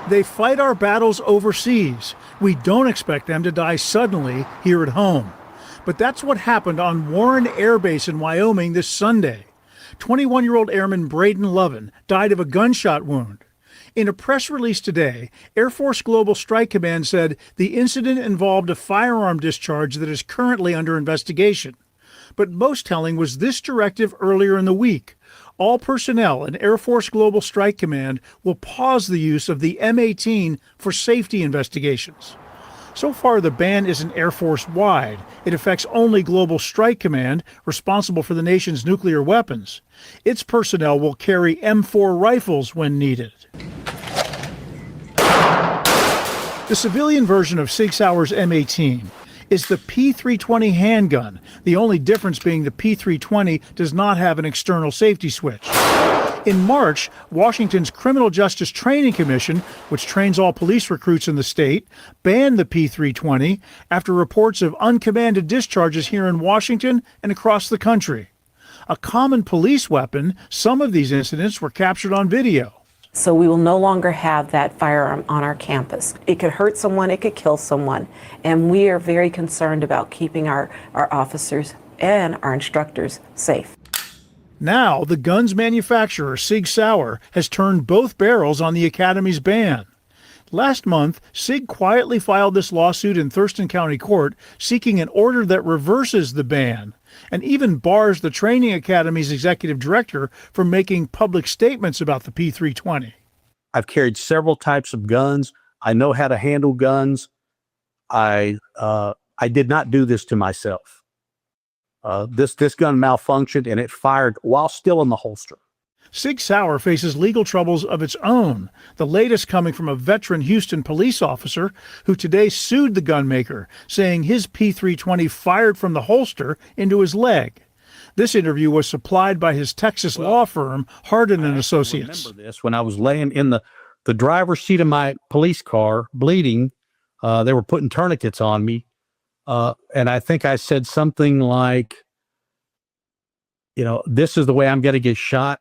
They fight our battles overseas. We don't expect them to die suddenly here at home. But that's what happened on Warren Air Base in Wyoming this Sunday. 21-year-old Airman Brayden Lovan died of a gunshot wound. In a press release today, Air Force Global Strike Command said the incident involved a firearm discharge that is currently under investigation. But most telling was this directive earlier in the week. All personnel in Air Force Global Strike Command will pause the use of the M18 for safety investigations. So far, the ban isn't Air Force-wide. It affects only Global Strike Command, responsible for the nation's nuclear weapons. Its personnel will carry M4 rifles when needed. The civilian version of Sig Sauer's M18 is the P320 handgun, the only difference being the P320 does not have an external safety switch. In March, Washington's Criminal Justice Training Commission, which trains all police recruits in the state, banned the P320 after reports of uncommanded discharges here in Washington and across the country. A common police weapon, some of these incidents were captured on video. So we will no longer have that firearm on our campus. It could hurt someone, it could kill someone. And we are very concerned about keeping our officers and our instructors safe. Now, the gun's manufacturer, Sig Sauer, has turned both barrels on the Academy's ban. Last month, Sig quietly filed this lawsuit in Thurston County Court, seeking an order that reverses the ban and even bars the Training Academy's executive director from making public statements about the P320. I've carried several types of guns. I know how to handle guns. I did not do this to myself. This gun malfunctioned and it fired while still in the holster. Sig Sauer faces legal troubles of its own, the latest coming from a veteran Houston police officer who today sued the gunmaker, saying his P320 fired from the holster into his leg. This interview was supplied by his Texas law firm, Hardin and Associates. I remember this when I was laying in the driver's seat of my police car, bleeding. They were putting tourniquets on me. And I think I said something like, this is the way I'm going to get shot.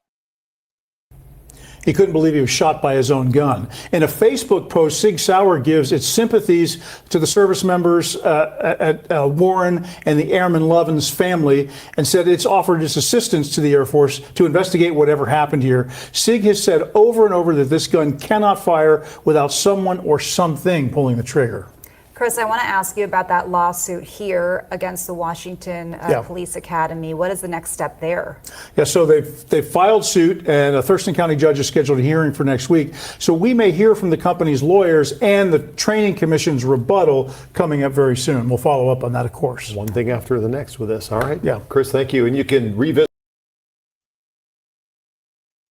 He couldn't believe he was shot by his own gun. In a Facebook post, Sig Sauer gives its sympathies to the service members at Warren and the Airman Lovan's family, and said it's offered its assistance to the Air Force to investigate whatever happened here. Sig has said over and over that this gun cannot fire without someone or something pulling the trigger. Chris, I want to ask you about that lawsuit here against the Washington Police Academy. What is the next step there? Yeah, so they've filed suit, and a Thurston County judge has scheduled a hearing for next week. So we may hear from the company's lawyers and the Training Commission's rebuttal coming up very soon. We'll follow up on that, of course. One thing after the next with this. All right. Yeah. Chris, thank you. And you can revisit.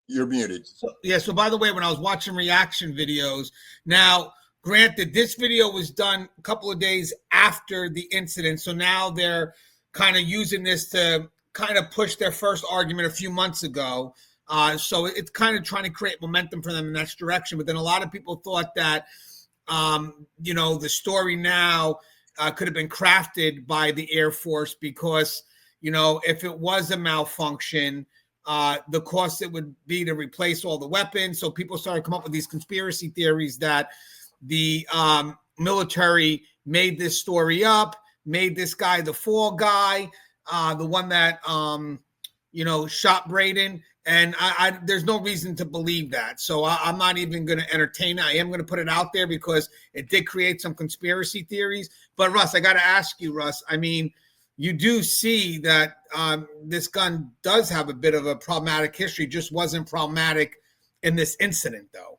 You're muted. So by the way, when I was watching reaction videos, now, granted, this video was done a couple of days after the incident, so now they're kind of using this to kind of push their first argument a few months ago. So it's kind of trying to create momentum for them in the next direction. But then a lot of people thought that, the story now could have been crafted by the Air Force because, if it was a malfunction, the cost it would be to replace all the weapons. So people started to come up with these conspiracy theories that the military made this story up, made this guy the fall guy, the one that, shot Brayden. And there's no reason to believe that. So I'm not even going to entertain it. I am going to put it out there because it did create some conspiracy theories. But Russ, I got to ask you, Russ, I mean, you do see that this gun does have a bit of a problematic history, just wasn't problematic in this incident, though.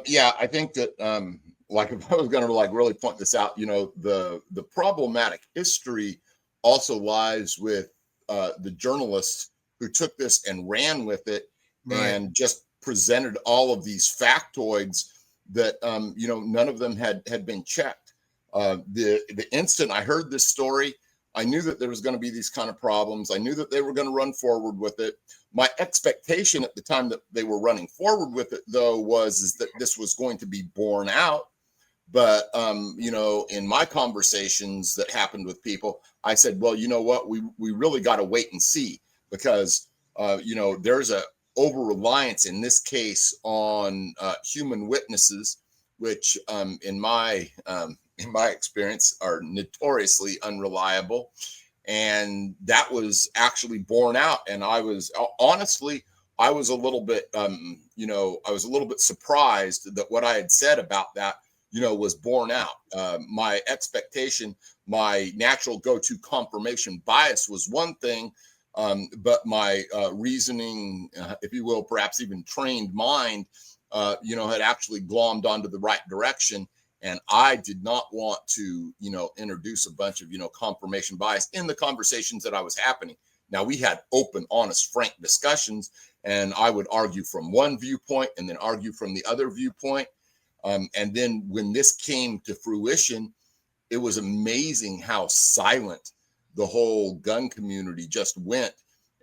Yeah, I think that, if I was going to really point this out, the problematic history also lies with the journalists who took this and ran with it, right, and just presented all of these factoids that, none of them had been checked. The instant I heard this story, I knew that there was going to be these kind of problems. I knew that they were going to run forward with it. My expectation at the time that they were running forward with it, though, was that this was going to be borne out. But, in my conversations that happened with people, I said, well, you know what, we really got to wait and see because, there's a over-reliance in this case on human witnesses, which in my experience are notoriously unreliable. And that was actually borne out. And I was honestly, I was a little bit, I was a little bit surprised that what I had said about that, was borne out. My expectation, my natural go-to confirmation bias was one thing, but my reasoning, if you will, perhaps even trained mind, had actually glommed onto the right direction. And I did not want to, introduce a bunch of, confirmation bias in the conversations that I was happening. Now, we had open, honest, frank discussions, and I would argue from one viewpoint and then argue from the other viewpoint. And then when this came to fruition, it was amazing how silent the whole gun community just went.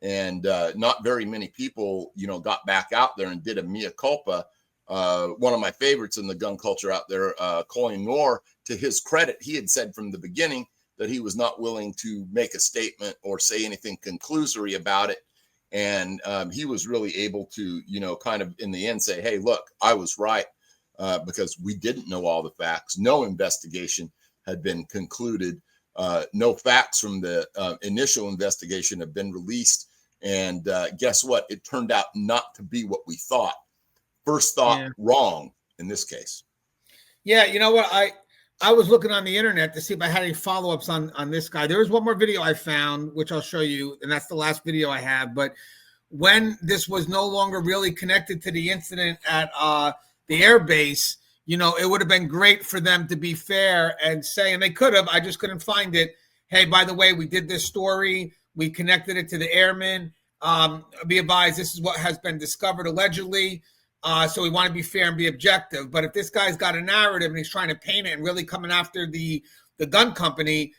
and not very many people, got back out there and did a mea culpa. One of my favorites in the gun culture out there, Colin Moore, to his credit, he had said from the beginning that he was not willing to make a statement or say anything conclusory about it. And he was really able to, kind of in the end say, hey, look, I was right, because we didn't know all the facts. No investigation had been concluded. No facts from the initial investigation have been released. And guess what? It turned out not to be what we thought. First thought, wrong in this case. Yeah, you know what? I was looking on the internet to see if I had any follow-ups on this guy. There was one more video I found, which I'll show you, and that's the last video I have. But when this was no longer really connected to the incident at the air base, it would have been great for them to be fair and say, and they could have, I just couldn't find it. Hey, by the way, we did this story. We connected it to the airmen. Be advised, this is what has been discovered allegedly. So we want to be fair and be objective. But if this guy's got a narrative and he's trying to paint it and really coming after the gun company,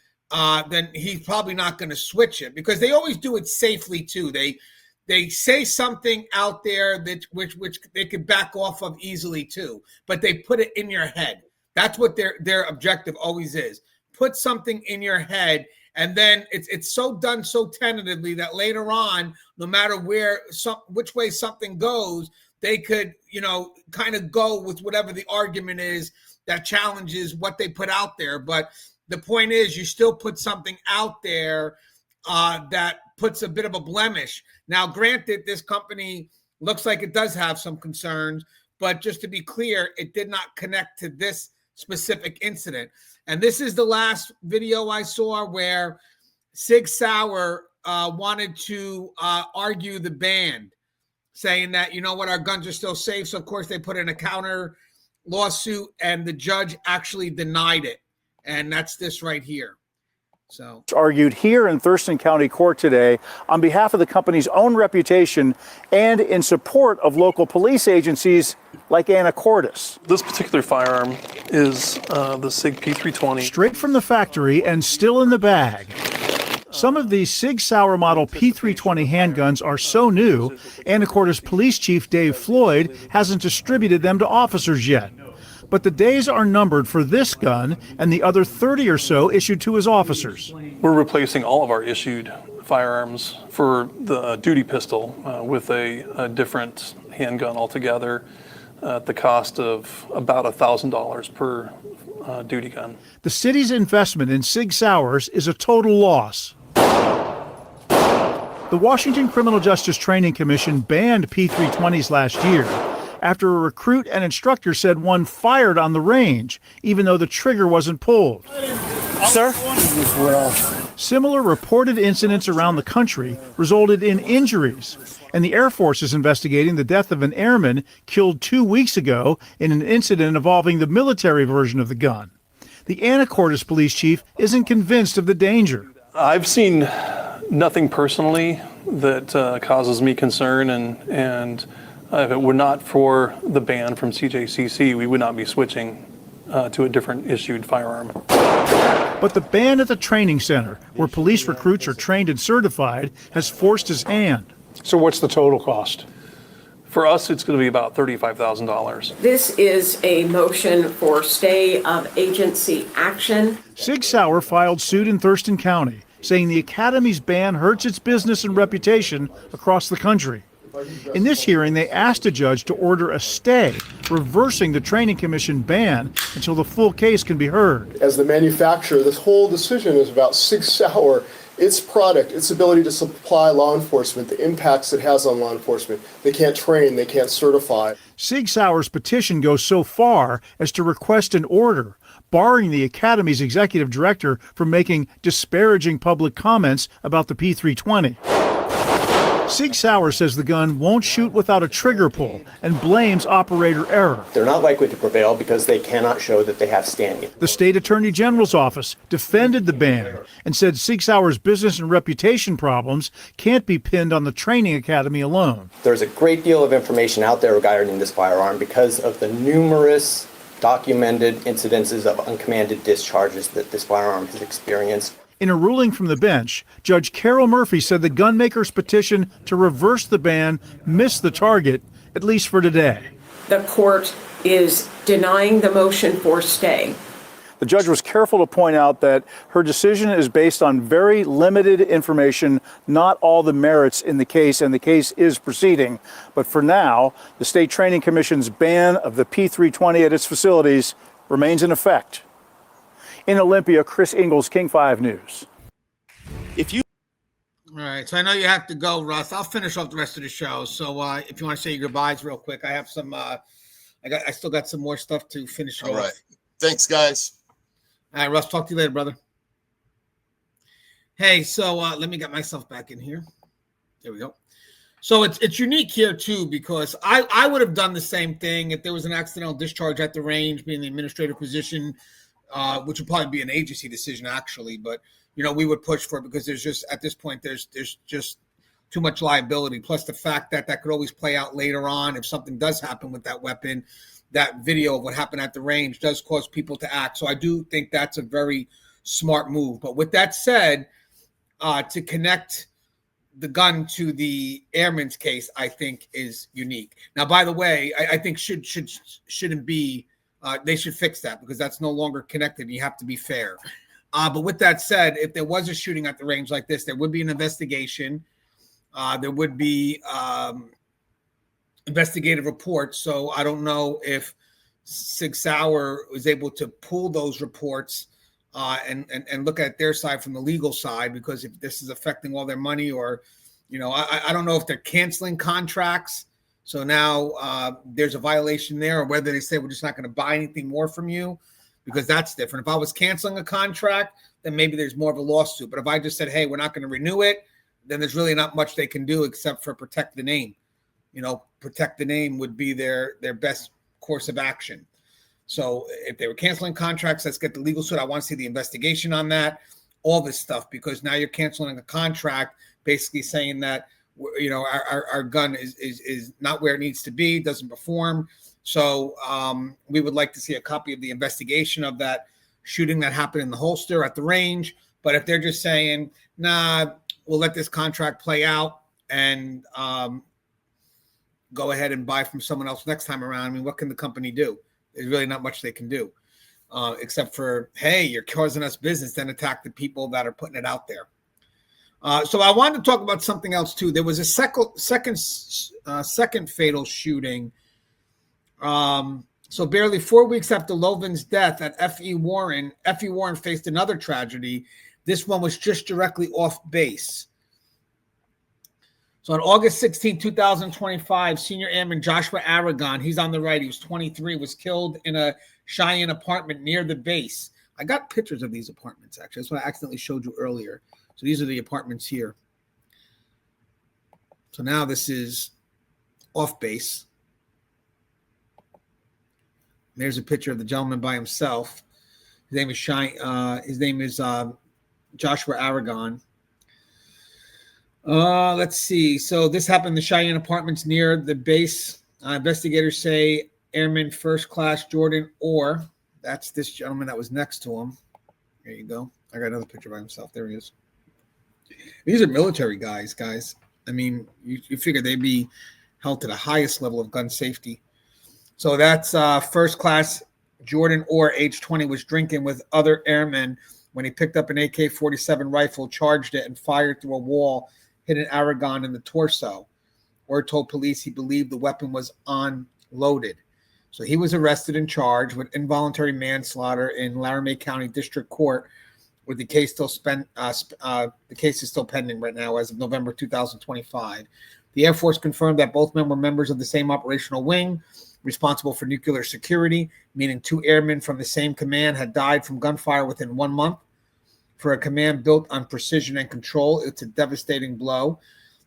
then he's probably not going to switch it, because they always do it safely too. They say something out there that which they could back off of easily too, but they put it in your head. That's what their objective always is. Put something in your head, and then it's so done so tentatively that later on, no matter which way something goes, they could, kind of go with whatever the argument is that challenges what they put out there. But the point is, you still put something out there that puts a bit of a blemish. Now, granted, this company looks like it does have some concerns, but just to be clear, it did not connect to this specific incident. And this is the last video I saw where Sig Sauer wanted to argue the ban, saying that, our guns are still safe. So, of course, they put in a counter lawsuit, and the judge actually denied it. And that's this right here. So, Argued here in Thurston County Court today on behalf of the company's own reputation and in support of local police agencies like Anacortes. This particular firearm is the SIG P320. Straight from the factory and still in the bag. Some of these Sig Sauer model P320 handguns are so new, Anacortes Police Chief Dave Floyd hasn't distributed them to officers yet. But the days are numbered for this gun and the other 30 or so issued to his officers. We're replacing all of our issued firearms for the duty pistol with a different handgun altogether at the cost of about $1,000 per duty gun. The city's investment in Sig Sauers is a total loss. The Washington Criminal Justice Training Commission banned P320s last year after a recruit and instructor said one fired on the range, even though the trigger wasn't pulled. Sir? Similar reported incidents around the country resulted in injuries, and the Air Force is investigating the death of an airman killed 2 weeks ago in an incident involving the military version of the gun. The Anacortes police chief isn't convinced of the danger. I've seen nothing personally that causes me concern, and if it were not for the ban from CJCC, we would not be switching to a different issued firearm. But the ban at the training center, where police recruits are trained and certified, has forced his hand. So what's the total cost? For us, it's going to be about $35,000. This is a motion for stay of agency action. Sig Sauer filed suit in Thurston County, saying the Academy's ban hurts its business and reputation across the country. In this hearing, they asked a judge to order a stay, reversing the Training Commission ban until the full case can be heard. As the manufacturer, this whole decision is about Sig Sauer, its product, its ability to supply law enforcement, the impacts it has on law enforcement. They can't train, they can't certify. Sig Sauer's petition goes so far as to request an order barring the Academy's executive director from making disparaging public comments about the P320. Sig Sauer says the gun won't shoot without a trigger pull and blames operator error. They're not likely to prevail because they cannot show that they have standing. The state attorney general's office defended the ban and said Sig Sauer's business and reputation problems can't be pinned on the training academy alone. There's a great deal of information out there regarding this firearm because of the numerous documented incidences of uncommanded discharges that this firearm has experienced. In a ruling from the bench, Judge Carol Murphy said the gunmaker's petition to reverse the ban missed the target, at least for today. The court is denying the motion for stay. The judge was careful to point out that her decision is based on very limited information, not all the merits in the case, and the case is proceeding. But for now, the State Training Commission's ban of the P320 at its facilities remains in effect. In Olympia, Chris Ingalls, King 5 News. All right, so I know you have to go, Russ. I'll finish off the rest of the show. So if you want to say your goodbyes real quick, I have some. I still got some more stuff to finish off. All right, thanks, guys. All right, Russ. Talk to you later, brother. Hey, so let me get myself back in here. There we go. So it's unique here too, because I would have done the same thing if there was an accidental discharge at the range, being the administrative position, which would probably be an agency decision actually, but we would push for it because there's just at this point there's just too much liability. Plus the fact that could always play out later on if something does happen with that weapon. That video of what happened at the range does cause people to act. So I do think that's a very smart move. But with that said, to connect the gun to the airman's case, I think is unique. Now, by the way, I think shouldn't be. They should fix that because that's no longer connected. And you have to be fair. But with that said, if there was a shooting at the range like this, there would be an investigation. There would be investigative reports. So I don't know if Sig Sauer was able to pull those reports and look at their side from the legal side, because if this is affecting all their money, or I don't know if they're canceling contracts. So now there's a violation there, or whether they say we're just not going to buy anything more from you, because that's different. If I was canceling a contract, then maybe there's more of a lawsuit. But if I just said, hey, we're not going to renew it, then there's really not much they can do except for protect the name. Protect the name would be their best course of action. So if they were canceling contracts, let's get the legal suit. I want to see the investigation on that, all this stuff, because now you're canceling a contract, basically saying that our gun is not where it needs to be, doesn't perform. So we would like to see a copy of the investigation of that shooting that happened in the holster at the range. But if they're just saying, nah, we'll let this contract play out and go ahead and buy from someone else next time around, I mean, what can the company do? There's really not much they can do, except for, hey, you're causing us business, then attack the people that are putting it out there. So I wanted to talk about something else too. There was a second fatal shooting. So barely 4 weeks after Lovan's death at F.E. Warren faced another tragedy. This one was just directly off base. So on August 16, 2025, Senior Airman Joshua Aragon, he's on the right, he was 23, was killed in a Cheyenne apartment near the base. I got pictures of these apartments, actually. That's what I accidentally showed you earlier. So these are the apartments here. So now this is off base. There's a picture of the gentleman by himself. His name is Joshua Aragon. Let's see. So this happened in the Cheyenne apartments near the base. Investigators say Airman First Class Jordan Orr. That's this gentleman that was next to him. There you go. I got another picture by himself. There he is. These are military guys. I mean, you figure they'd be held to the highest level of gun safety. So that's First Class Jordan Orr, age 20, was drinking with other airmen when he picked up an AK-47 rifle, charged it, and fired through a wall, hitting Aragon in the torso. Orr told police he believed the weapon was unloaded. So he was arrested and charged with involuntary manslaughter in Laramie County District Court, where the case the case is still pending right now as of November 2025. The Air Force confirmed that both men were members of the same operational wing responsible for nuclear security, meaning 2 airmen from the same command had died from gunfire within 1 month. For a command built on precision and control, it's a devastating blow.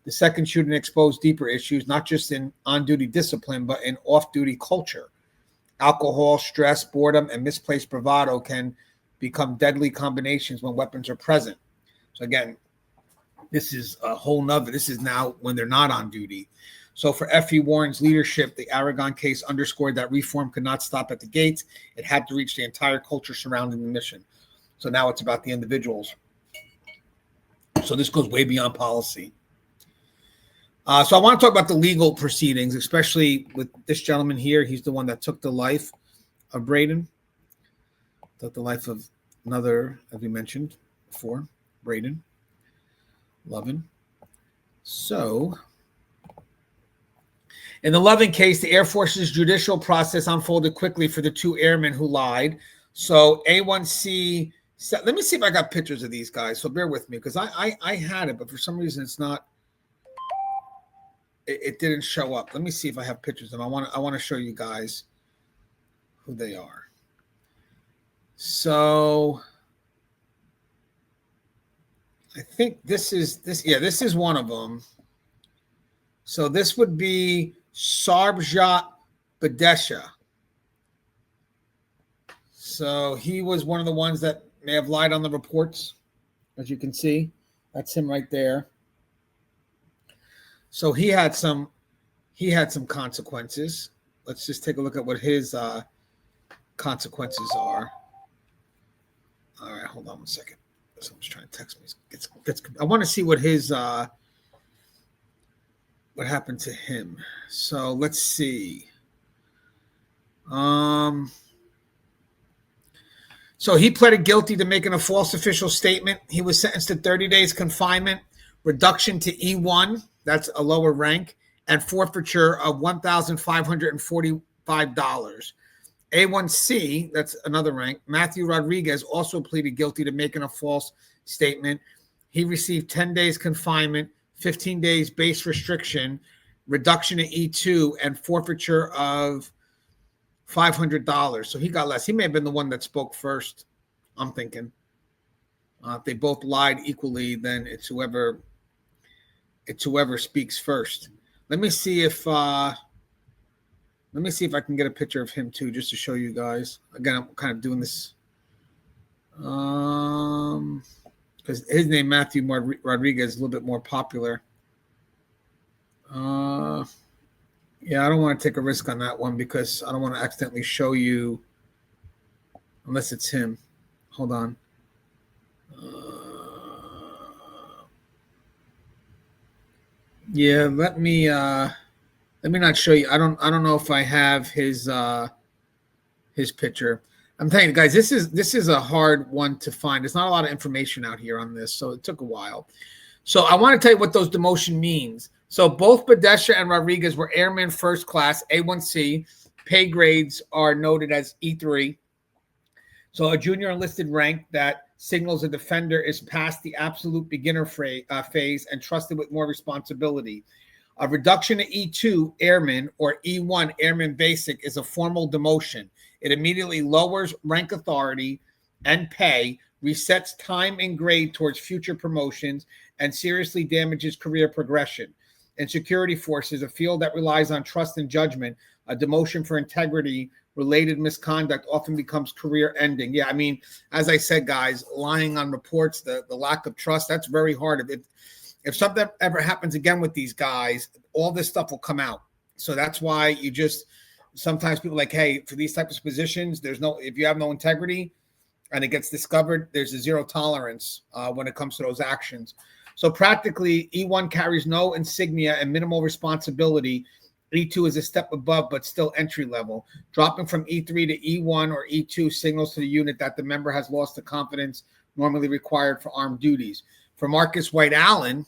The second shooting exposed deeper issues, not just in on-duty discipline, but in off-duty culture. Alcohol, stress, boredom, and misplaced bravado can become deadly combinations when weapons are present. So again, this is a whole nother. This is now when they're not on duty. So for F.E. Warren's leadership, the Aragon case underscored that reform could not stop at the gates. It had to reach the entire culture surrounding the mission. So now it's about the individuals. So this goes way beyond policy. So I want to talk about the legal proceedings, especially with this gentleman here. He's the one that took the life of Brayden. Took the life of another, as we mentioned before, Brayden Lovan. So in the Lovan case, the Air Force's judicial process unfolded quickly for the two airmen who lied. So A1C, let me see if I got pictures of these guys. So bear with me, because I had it, but for some reason it's not. It didn't show up. Let me see if I have pictures of them. I want to show you guys who they are. So I think this is one of them. So this would be Sarbjot Badesha. So he was one of the ones that may have lied on the reports, as you can see. That's him right there. So he had some consequences. Let's just take a look at what his consequences are. All right, hold on one second. Someone's trying to text me. I want to see what his what happened to him. So let's see. So he pleaded guilty to making a false official statement. He was sentenced to 30 days confinement, reduction to E1. That's a lower rank, and forfeiture of $1,545. A1C, that's another rank. Matthew Rodriguez also pleaded guilty to making a false statement. He received 10 days confinement, 15 days base restriction, reduction to E2, and forfeiture of $500. So he got less. He may have been the one that spoke first, I'm thinking. If they both lied equally, then it's whoever speaks first. Let me see if I can get a picture of him too, just to show you guys. Again, I'm kind of doing this because his name Matthew Rodriguez is a little bit more popular. Yeah, I don't want to take a risk on that one because I don't want to accidentally show you unless it's him. Hold on. Yeah, let me not show you. I don't know if I have his picture. I'm telling you guys, this is a hard one to find. There's not a lot of information out here on this, so it took a while. So I want to tell you what those demotion means. So both Badesha and Rodriguez were airmen first class, A1C. Pay grades are noted as E3. So a junior enlisted rank that signals a defender is past the absolute beginner phase and trusted with more responsibility. A reduction to E2 airman or E1 airman basic is a formal demotion. It immediately lowers rank authority and pay, resets time and grade towards future promotions, and seriously damages career progression. In security forces, a field that relies on trust and judgment, a demotion for integrity-related misconduct often becomes career-ending. Yeah, I mean, as I said, guys, lying on reports, the lack of trust, that's very hard. If something ever happens again with these guys, all this stuff will come out. So that's why sometimes people are like, hey, for these types of positions, if you have no integrity and it gets discovered, there's a zero tolerance when it comes to those actions. So practically, E1 carries no insignia and minimal responsibility. E2 is a step above, but still entry level. Dropping from E3 to E1 or E2 signals to the unit that the member has lost the confidence normally required for armed duties. For Marcus White Allen,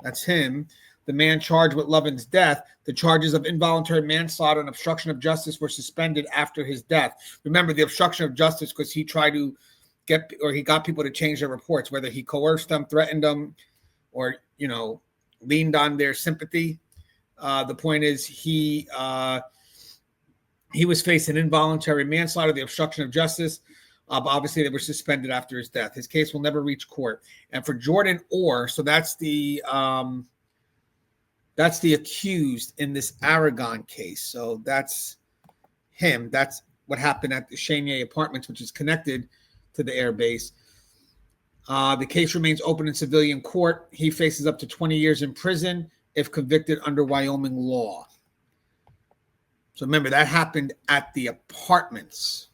that's him, the man charged with Lovan's death, the charges of involuntary manslaughter and obstruction of justice were suspended after his death. Remember, the obstruction of justice because he tried to he got people to change their reports, whether he coerced them, threatened them, or, leaned on their sympathy. The point is he was facing involuntary manslaughter, the obstruction of justice. Obviously, they were suspended after his death. His case will never reach court. And for Jordan Orr, so that's the accused in this Aragon case. So that's him. That's what happened at the Chenier Apartments, which is connected to the air base. The case remains open in civilian court. He faces up to 20 years in prison if convicted under Wyoming law. So remember, that happened at the apartments.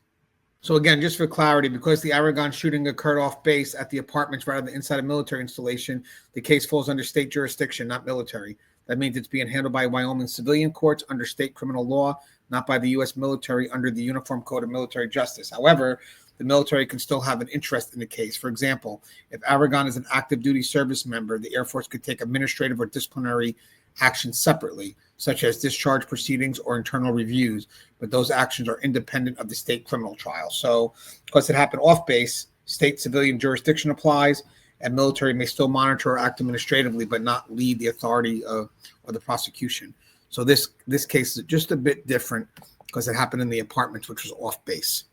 So again, just for clarity, because the Aragon shooting occurred off base at the apartments rather than inside a military installation, the case falls under state jurisdiction, not military. That means it's being handled by Wyoming civilian courts under state criminal law, not by the U.S. military under the Uniform Code of Military Justice. However, the military can still have an interest in the case. For example, if Aragon is an active duty service member, the Air Force could take administrative or disciplinary actions separately, such as discharge proceedings or internal reviews, but those actions are independent of the state criminal trial. So because it happened off base, state civilian jurisdiction applies, and military may still monitor or act administratively, but not lead the authority of or the prosecution. So this case is just a bit different because it happened in the apartments, which was off base.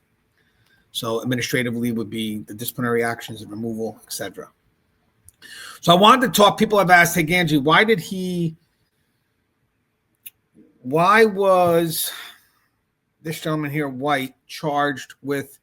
So administratively would be the disciplinary actions and removal, etc. So I wanted to talk. People have asked, hey, Ganji, why was this gentleman here, White, charged with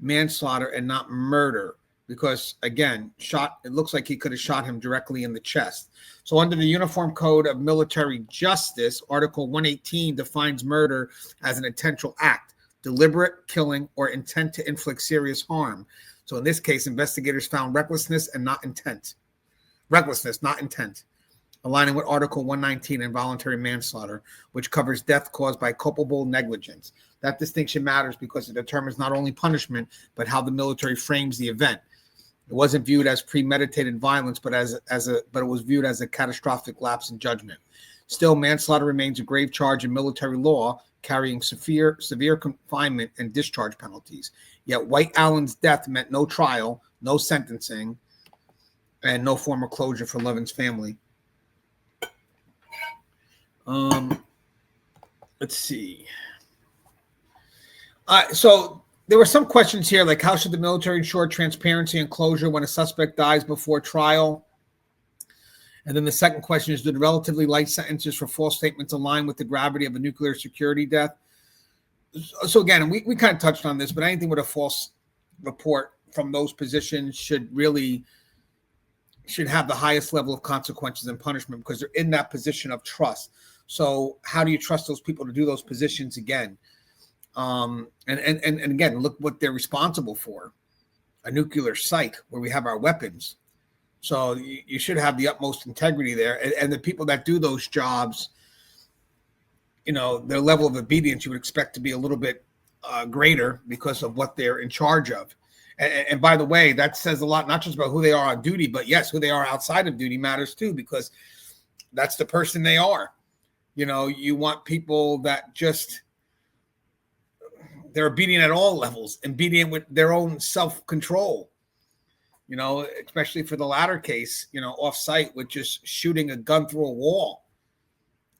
manslaughter and not murder? Because again, it looks like he could have shot him directly in the chest. So under the Uniform Code of Military Justice, Article 118 defines murder as an intentional act, deliberate killing, or intent to inflict serious harm. So in this case, investigators found recklessness, not intent, aligning with Article 119, involuntary manslaughter, which covers death caused by culpable negligence. That distinction matters because it determines not only punishment, but how the military frames the event. It wasn't viewed as premeditated violence, but it was viewed as a catastrophic lapse in judgment. Still, manslaughter remains a grave charge in military law, carrying severe confinement and discharge penalties. Yet White Allen's death meant no trial, no sentencing, and no form of closure for Lovan's family. Let's see. So there were some questions here, like how should the military ensure transparency and closure when a suspect dies before trial? And then the second question is, did relatively light sentences for false statements align with the gravity of a nuclear security death? So again, we kind of touched on this, but anything with a false report from those positions should have the highest level of consequences and punishment because they're in that position of trust. So how do you trust those people to do those positions again? And again, look what they're responsible for, a nuclear site where we have our weapons. So you should have the utmost integrity there. And the people that do those jobs, their level of obedience you would expect to be a little bit greater because of what they're in charge of. And by the way, that says a lot, not just about who they are on duty, but yes, who they are outside of duty matters too, because that's the person they are. You want people that they're obedient at all levels, obedient with their own self-control, especially for the latter case, off-site with just shooting a gun through a wall.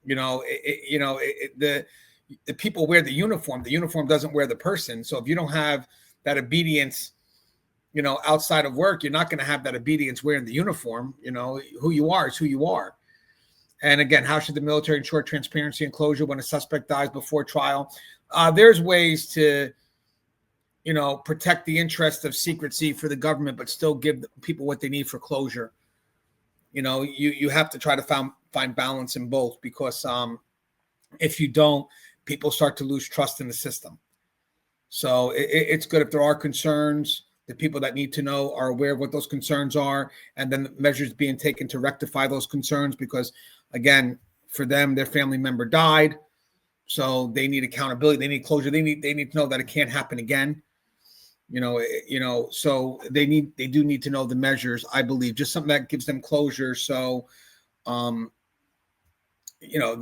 The people wear the uniform doesn't wear the person. So if you don't have that obedience, outside of work, you're not going to have that obedience wearing the uniform. Who you are is who you are. And again, how should the military ensure transparency and closure when a suspect dies before trial? There's ways to, protect the interest of secrecy for the government, but still give people what they need for closure. You have to try to find balance in both because if you don't, people start to lose trust in the system. So it's good if there are concerns, the people that need to know are aware of what those concerns are, and then the measures being taken to rectify those concerns because, again, for them, their family member died. So they need accountability. They need closure. They need to know that it can't happen again. So they do need to know the measures, I believe, just something that gives them closure. So, they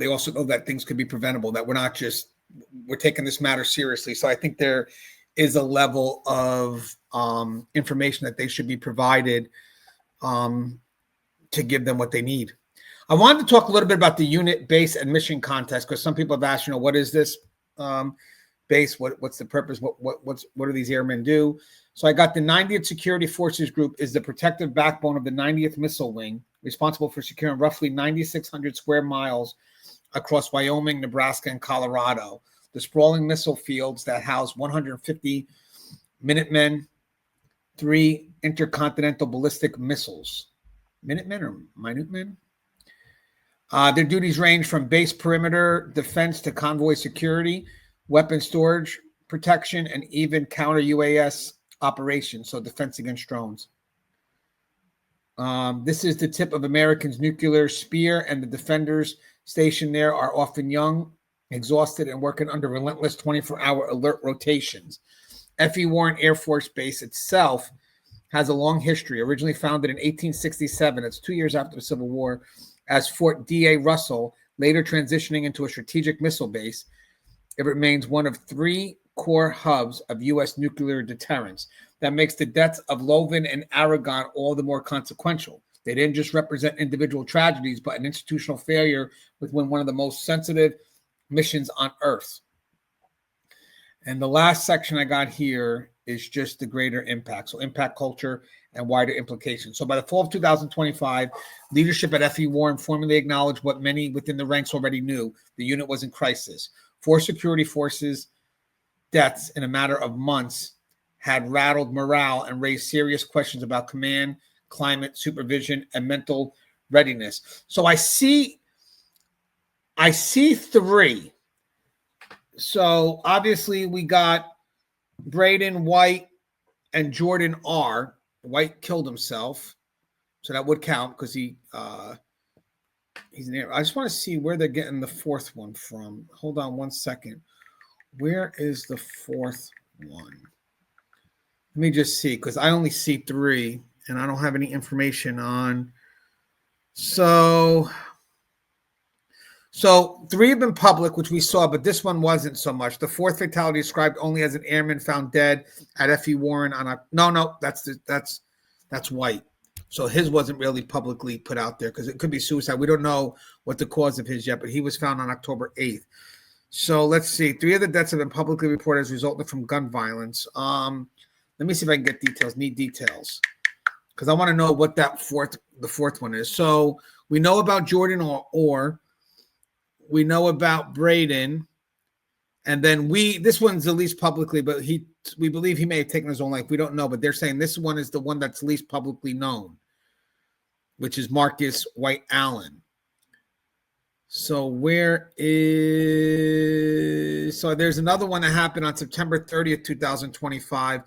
also know that things could be preventable, that we're taking this matter seriously. So I think there is a level of information that they should be provided to give them what they need. I wanted to talk a little bit about the unit base admission contest because some people have asked, what is this base? What's the purpose? What do these airmen do? So I got the 90th Security Forces Group is the protective backbone of the 90th Missile Wing, responsible for securing roughly 9,600 square miles across Wyoming, Nebraska, and Colorado. The sprawling missile fields that house 150 Minutemen, 3 intercontinental ballistic missiles. Minutemen or Minutemen? Their duties range from base perimeter defense to convoy security, weapon storage, protection, and even counter UAS operations, so defense against drones. This is the tip of Americans' nuclear spear, and the defenders stationed there are often young, exhausted, and working under relentless 24-hour alert rotations. F.E. Warren Air Force Base itself has a long history. Originally founded in 1867, it's 2 years after the Civil War, as Fort D.A. Russell, later transitioning into a strategic missile base. It remains one of 3 core hubs of U.S. nuclear deterrence. That makes the deaths of Lovan and Aragon all the more consequential. They didn't just represent individual tragedies, but an institutional failure within one of the most sensitive missions on Earth. And the last section I got here is just the greater impact. So impact culture and wider implications. So by the fall of 2025, leadership at F.E. Warren formally acknowledged what many within the ranks already knew. The unit was in crisis. 4 security forces deaths in a matter of months had rattled morale and raised serious questions about command, climate, supervision, and mental readiness. So I see 3. So obviously we got Brayden, White, and Jordan R. White killed himself, so that would count because he's near. I just want to see where they're getting the 4th one from. Hold on one second. Where is the 4th one? Let me just see, because I only see 3 and I don't have any information on. So 3 have been public, which we saw, but this one wasn't so much. The 4th fatality described only as an airman found dead at F.E. Warren on a that's White. So his wasn't really publicly put out there because it could be suicide. We don't know what the cause of his yet, but he was found on October 8th. So let's see. 3 of the deaths have been publicly reported as resulting from gun violence. Let me see if I can get details. Need details because I want to know what the 4th one is. So we know about Jordan or we know about Brayden, and then this one's the least publicly, but we believe he may have taken his own life. We don't know, but they're saying this one is the one that's least publicly known, which is Marcus White Allen. So there's another one that happened on September 30th, 2025.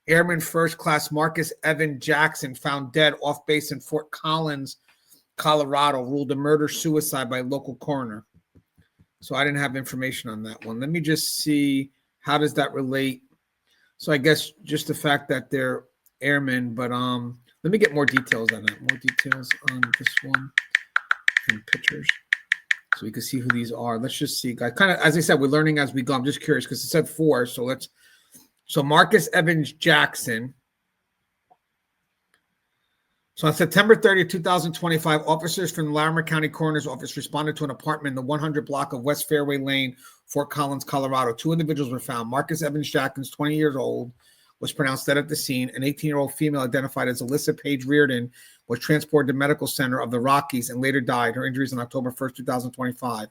Airman First Class Marcus Evan Jackson found dead off base in Fort Collins, Colorado, ruled a murder-suicide by a local coroner. So I didn't have information on that one. Let me just see, how does that relate? So I guess just the fact that they're airmen, but let me get more details on that. More details on this one and pictures so we can see who these are. Let's just see, guys. Kind of, as I said, we're learning as we go. I'm just curious because it said 4. So Marcus Evans Jackson. So on September 30th, 2025, officers from the Larimer County Coroner's Office responded to an apartment in the 100 block of West Fairway Lane, Fort Collins, Colorado. 2 individuals were found. Marcus Evans Jackson, 20 years old, was pronounced dead at the scene. An 18-year-old female identified as Alyssa Page Reardon was transported to the medical center of the Rockies and later died. Her injuries on October 1st, 2025.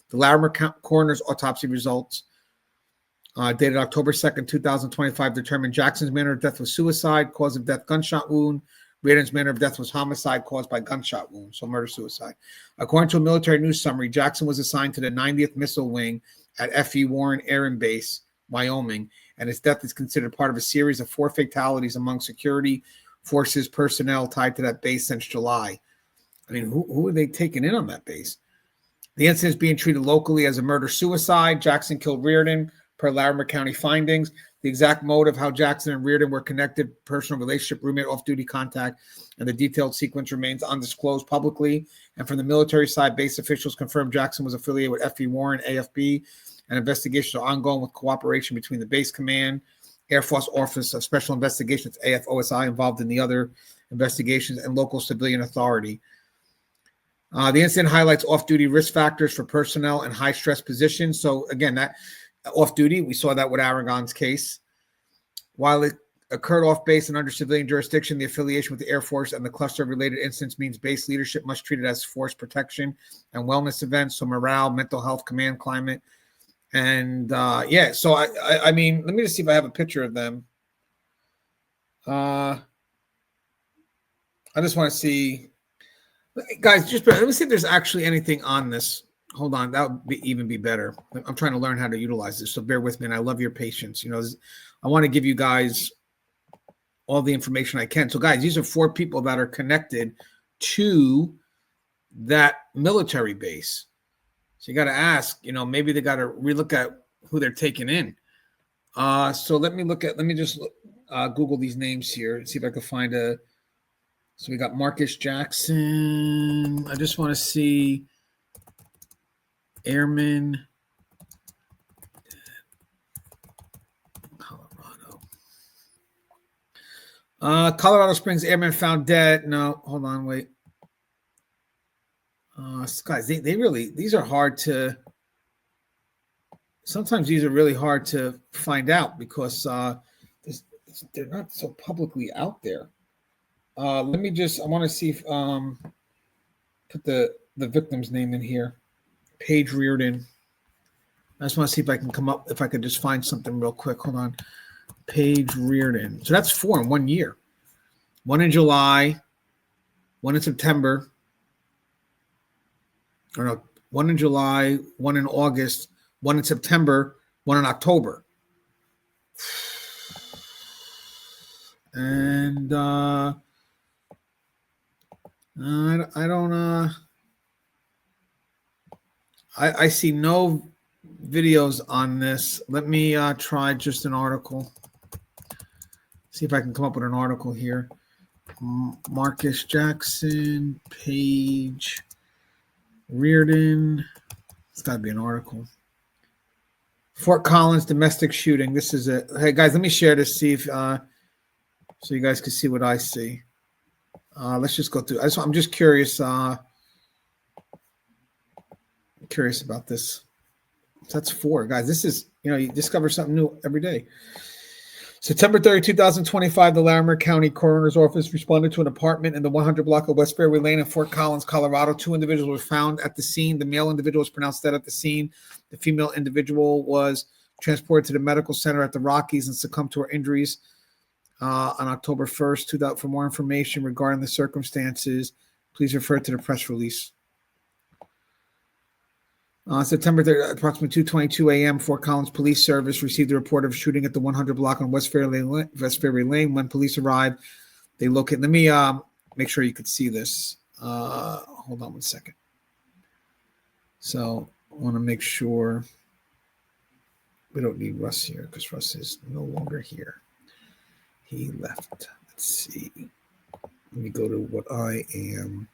The Larimer Coroner's autopsy results dated October 2nd, 2025, determined Jackson's manner of death was suicide, cause of death gunshot wound. Reardon's manner of death was homicide caused by gunshot wound, so murder-suicide. According to a military news summary, Jackson was assigned to the 90th Missile Wing at F.E. Warren Air and Base, Wyoming, and his death is considered part of a series of 4 fatalities among security forces personnel tied to that base since July. I mean, who are they taking in on that base? The incident is being treated locally as a murder-suicide. Jackson killed Reardon, per Larimer County findings. The exact motive, how Jackson and Reardon were connected, personal relationship, roommate, off-duty contact, and the detailed sequence remains undisclosed publicly. And from the military side, base officials confirmed Jackson was affiliated with F.E. Warren, AFB, and investigations are ongoing with cooperation between the base command, Air Force Office of Special Investigations, AFOSI, involved in the other investigations, and local civilian authority. The incident highlights off-duty risk factors for personnel in high-stress positions. So again, that off-duty, we saw that with Aragon's case. While it occurred off-base and under civilian jurisdiction, the affiliation with the Air Force and the cluster of related incidents means base leadership must treat it as force protection and wellness events. So morale, mental health, command climate. And so I mean, let me just see if I have a picture of them. I just want to see, guys, just let me see if there's actually anything on this. hold on. That would even be better. I'm trying to learn how to utilize this, so bear with me. And I love your patience. I want to give you guys all the information I can. So, guys, these are 4 people that are connected to that military base. So you got to ask, maybe they got to relook at who they're taking in. So let me just Google these names here and see if I can find so we got Marcus Jackson. I just want to see Airman Colorado Springs Airman found dead. No, hold on, wait. Guys, they really, these are hard to, sometimes these are really hard to find out because they're not so publicly out there. I want to see if, put the victim's name in here. Paige Reardon. I just want to see if I can if I could just find something real quick. Hold on. Paige Reardon. So that's 4 in 1 year. 1 in July, 1 in September. Or no, 1 in July, 1 in August, 1 in September, 1 in October. And I don't I see no videos on this. Let me try just an article. See if I can come up with an article here. Marcus Jackson, Paige Reardon. It's got to be an article. Fort Collins domestic shooting. This is it. Hey guys, let me share this. See if so you guys can see what I see. Let's just go through. I'm just curious. Curious about this. So that's 4, guys. This is, you discover something new every day. September 30, 2025, the Larimer County Coroner's Office responded to an apartment in the 100 block of West Fairway Lane in Fort Collins, Colorado. 2 individuals were found at the scene. The male individual was pronounced dead at the scene. The female individual was transported to the medical center at the Rockies and succumbed to her injuries on October 1st. For more information regarding the circumstances, please refer to the press release. September 3rd, approximately 2:22 a.m., Fort Collins Police Service received a report of shooting at the 100 block on West Fairway Lane. When police arrived, they located. Let me make sure you could see this. Hold on one second. So I want to make sure we don't need Russ here because Russ is no longer here. He left. Let's see. Let me go to what I am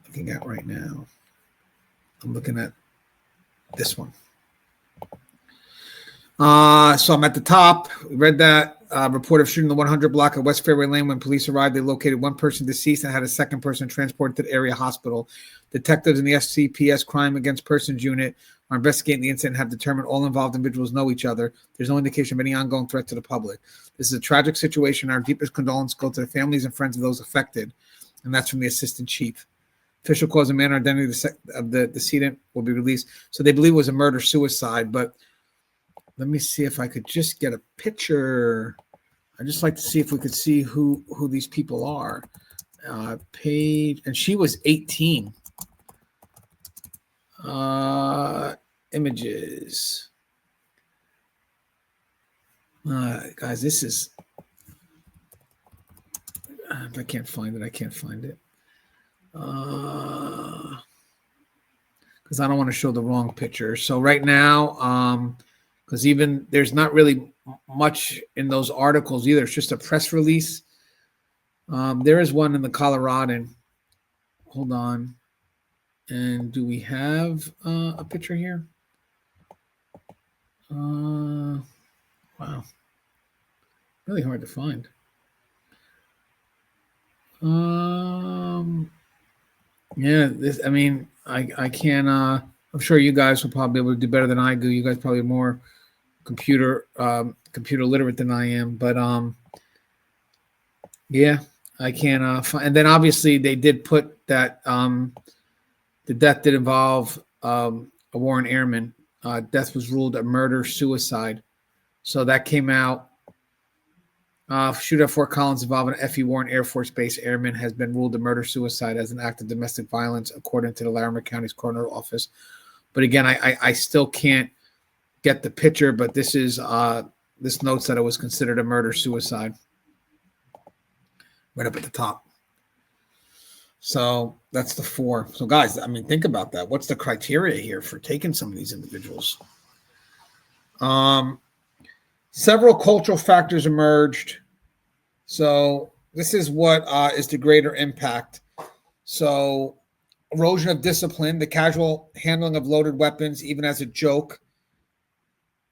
looking at right now. I'm looking at this one. So I'm at the top. We read that. Report of shooting the 100 block at West Fairway Lane. When police arrived, they located 1 person deceased and had a 2nd person transported to the area hospital. Detectives in the SCPS Crime Against Persons Unit are investigating the incident and have determined all involved individuals know each other. There's no indication of any ongoing threat to the public. This is a tragic situation. Our deepest condolences go to the families and friends of those affected. And that's from the assistant chief. Official cause and manner identity of the decedent will be released. So they believe it was a murder-suicide, but let me see if I could just get a picture. I'd just like to see if we could see who these people are. Paige, and she was 18. Images. Guys, this is... if I can't find it, I can't find it. Because I don't want to show the wrong picture. So right now, because even there's not really much in those articles either. It's just a press release. There is one in the Coloradan. Hold on. And do we have a picture here? Wow. Really hard to find. Yeah, this, I mean, I can, I'm sure you guys will probably be able to do better than I do. You guys probably are more computer literate than I am, but, yeah, I can, find, and then obviously they did put that, the death did involve, a Warren Airman. Death was ruled a murder-suicide. So that came out Shootout at Fort Collins involving an F.E. Warren Air Force Base airman has been ruled a murder-suicide as an act of domestic violence, according to the Larimer County's coroner office. But again, I still can't get the picture, but this is this notes that it was considered a murder-suicide right up at the top. So that's the 4. So guys, I mean, think about that. What's the criteria here for taking some of these individuals? Several cultural factors emerged. So this is what is the greater impact. So erosion of discipline, the casual handling of loaded weapons, even as a joke,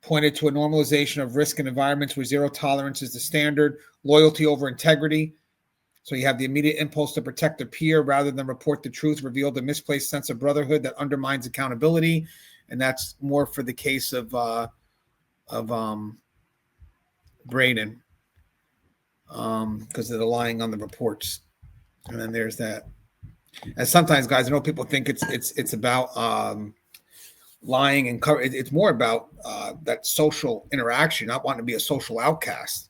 pointed to a normalization of risk in environments where zero tolerance is the standard, loyalty over integrity. So you have the immediate impulse to protect a peer rather than report the truth, revealed a misplaced sense of brotherhood that undermines accountability. And that's more for the case of Brayden, because of the lying on the reports. And then there's that. And sometimes, guys, I know people think it's about lying and cover. It's more about that social interaction, not wanting to be a social outcast.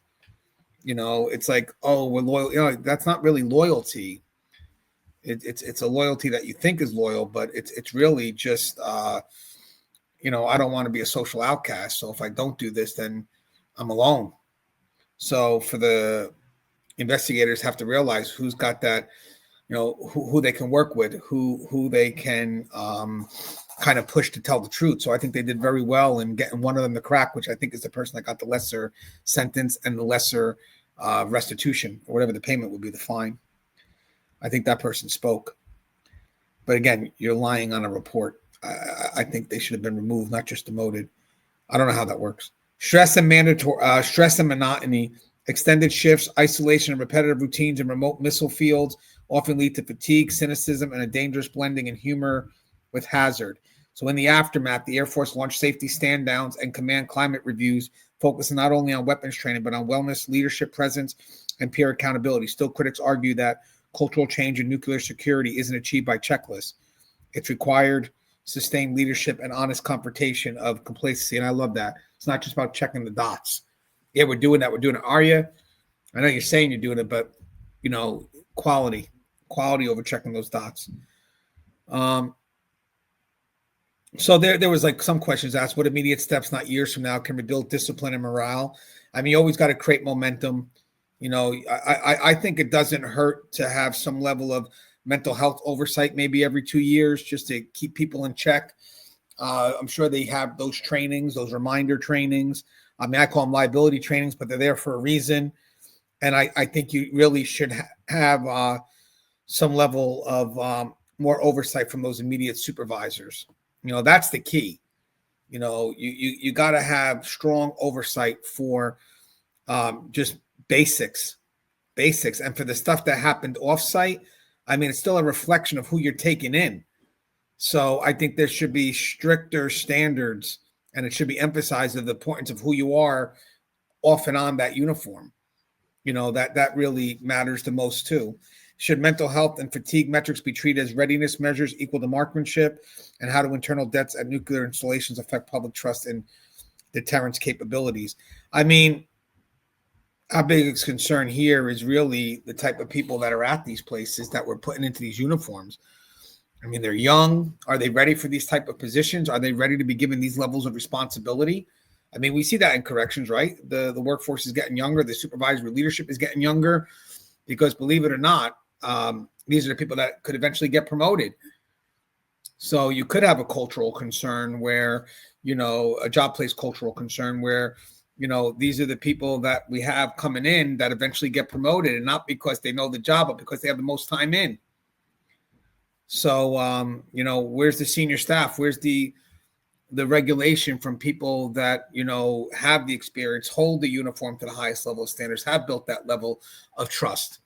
You know, it's like, oh, we're loyal. You know, that's not really loyalty. It's a loyalty that you think is loyal, but it's really just you know, I don't want to be a social outcast. So if I don't do this, then I'm alone. So for the investigators have to realize who's got that, you know, who they can work with, who they can kind of push to tell the truth. So I think they did very well in getting one of them to crack, which I think is the person that got the lesser sentence and the lesser restitution, or whatever the payment would be, the fine. I think that person spoke. But again, you're lying on a report. I think they should have been removed, not just demoted. I don't know how that works. Stress and monotony, extended shifts, isolation, and repetitive routines in remote missile fields often lead to fatigue, cynicism, and a dangerous blending in humor with hazard. So in the aftermath, the Air Force launched safety stand-downs and command climate reviews, focusing not only on weapons training, but on wellness, leadership presence, and peer accountability. Still, critics argue that cultural change in nuclear security isn't achieved by checklists. It's required sustained leadership and honest confrontation of complacency. And I love that. It's not just about checking the dots. Yeah, we're doing that. We're doing it. Are you? I know you're saying you're doing it, but, you know, quality over checking those dots. So there was like some questions asked. What immediate steps, not years from now, can rebuild discipline and morale? I mean, you always got to create momentum. You know, I think it doesn't hurt to have some level of mental health oversight maybe every 2 years, just to keep people in check. I'm sure they have those trainings, those reminder trainings. I mean, I call them liability trainings, but they're there for a reason. And I think you really should have some level of more oversight from those immediate supervisors. You know, that's the key. You know, you got to have strong oversight for just basics. And for the stuff that happened offsite, I mean, it's still a reflection of who you're taking in. So I think there should be stricter standards, and it should be emphasized of the importance of who you are off and on that uniform. You know, that really matters the most too. Should mental health and fatigue metrics be treated as readiness measures equal to marksmanship? And how do internal deaths at nuclear installations affect public trust in deterrence capabilities? I mean, our biggest concern here is really the type of people that are at these places that we're putting into these uniforms. I mean, they're young. Are they ready for these type of positions? Are they ready to be given these levels of responsibility? I mean, we see that in corrections, right? The workforce is getting younger. The supervisory leadership is getting younger because, believe it or not, these are the people that could eventually get promoted. So you could have a cultural concern where, you know, a job place cultural concern where, you know, these are the people that we have coming in that eventually get promoted, and not because they know the job, but because they have the most time in. So, you know, where's the senior staff? Where's the regulation from people that, you know, have the experience, hold the uniform to the highest level of standards, have built that level of trust?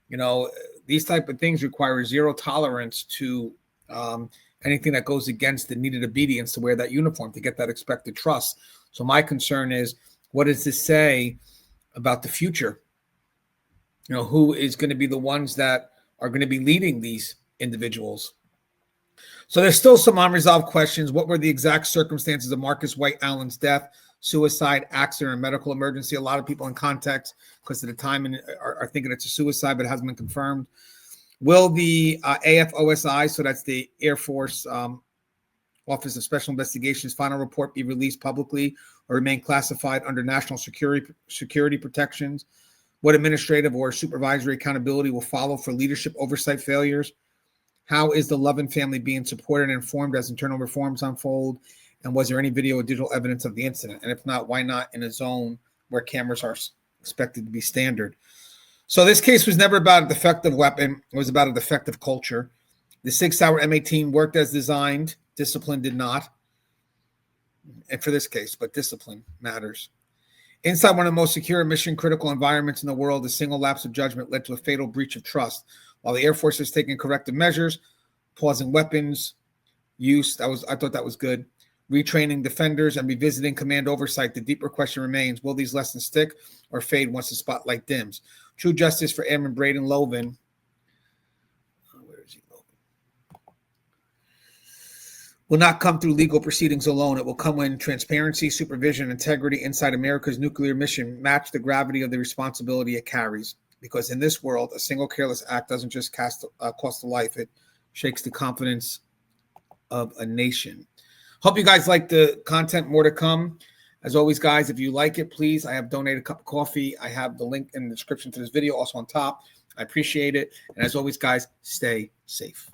You know, these type of things require zero tolerance to anything that goes against the needed obedience to wear that uniform to get that expected trust. So my concern is, what does this say about the future? You know, who is going to be the ones that are going to be leading these individuals? So there's still some unresolved questions. What were the exact circumstances of Marcus White Allen's death? suicide, accident, or medical emergency. A lot of people in context, because of the time, are thinking it's a suicide, but it hasn't been confirmed. Will the AFOSI, so that's the Air Force Office of Special Investigations, final report be released publicly or remain classified under national security protections? What administrative or supervisory accountability will follow for leadership oversight failures? How is the Lovan family being supported and informed as internal reforms unfold? And was there any video or digital evidence of the incident? And if not, why not in a zone where cameras are expected to be standard? So this case was never about a defective weapon. It was about a defective culture. The Sig Sauer M18 worked as designed. Discipline did not. And for this case, but discipline matters. Inside one of the most secure mission-critical environments in the world, a single lapse of judgment led to a fatal breach of trust. While the Air Force is taking corrective measures, pausing weapons use, I thought that was good. Retraining defenders and revisiting command oversight, the deeper question remains, will these lessons stick or fade once the spotlight dims? True justice for Airman Brayden Lovan. Where is he? Will not come through legal proceedings alone. It will come when transparency, supervision, integrity inside America's nuclear mission match the gravity of the responsibility it carries. Because in this world, a single careless act doesn't just cost a life. It shakes the confidence of a nation. Hope you guys like the content. More to come. As always, guys, if you like it, please, I have donated a cup of coffee. I have the link in the description to this video, also on top. I appreciate it. And as always, guys, stay safe.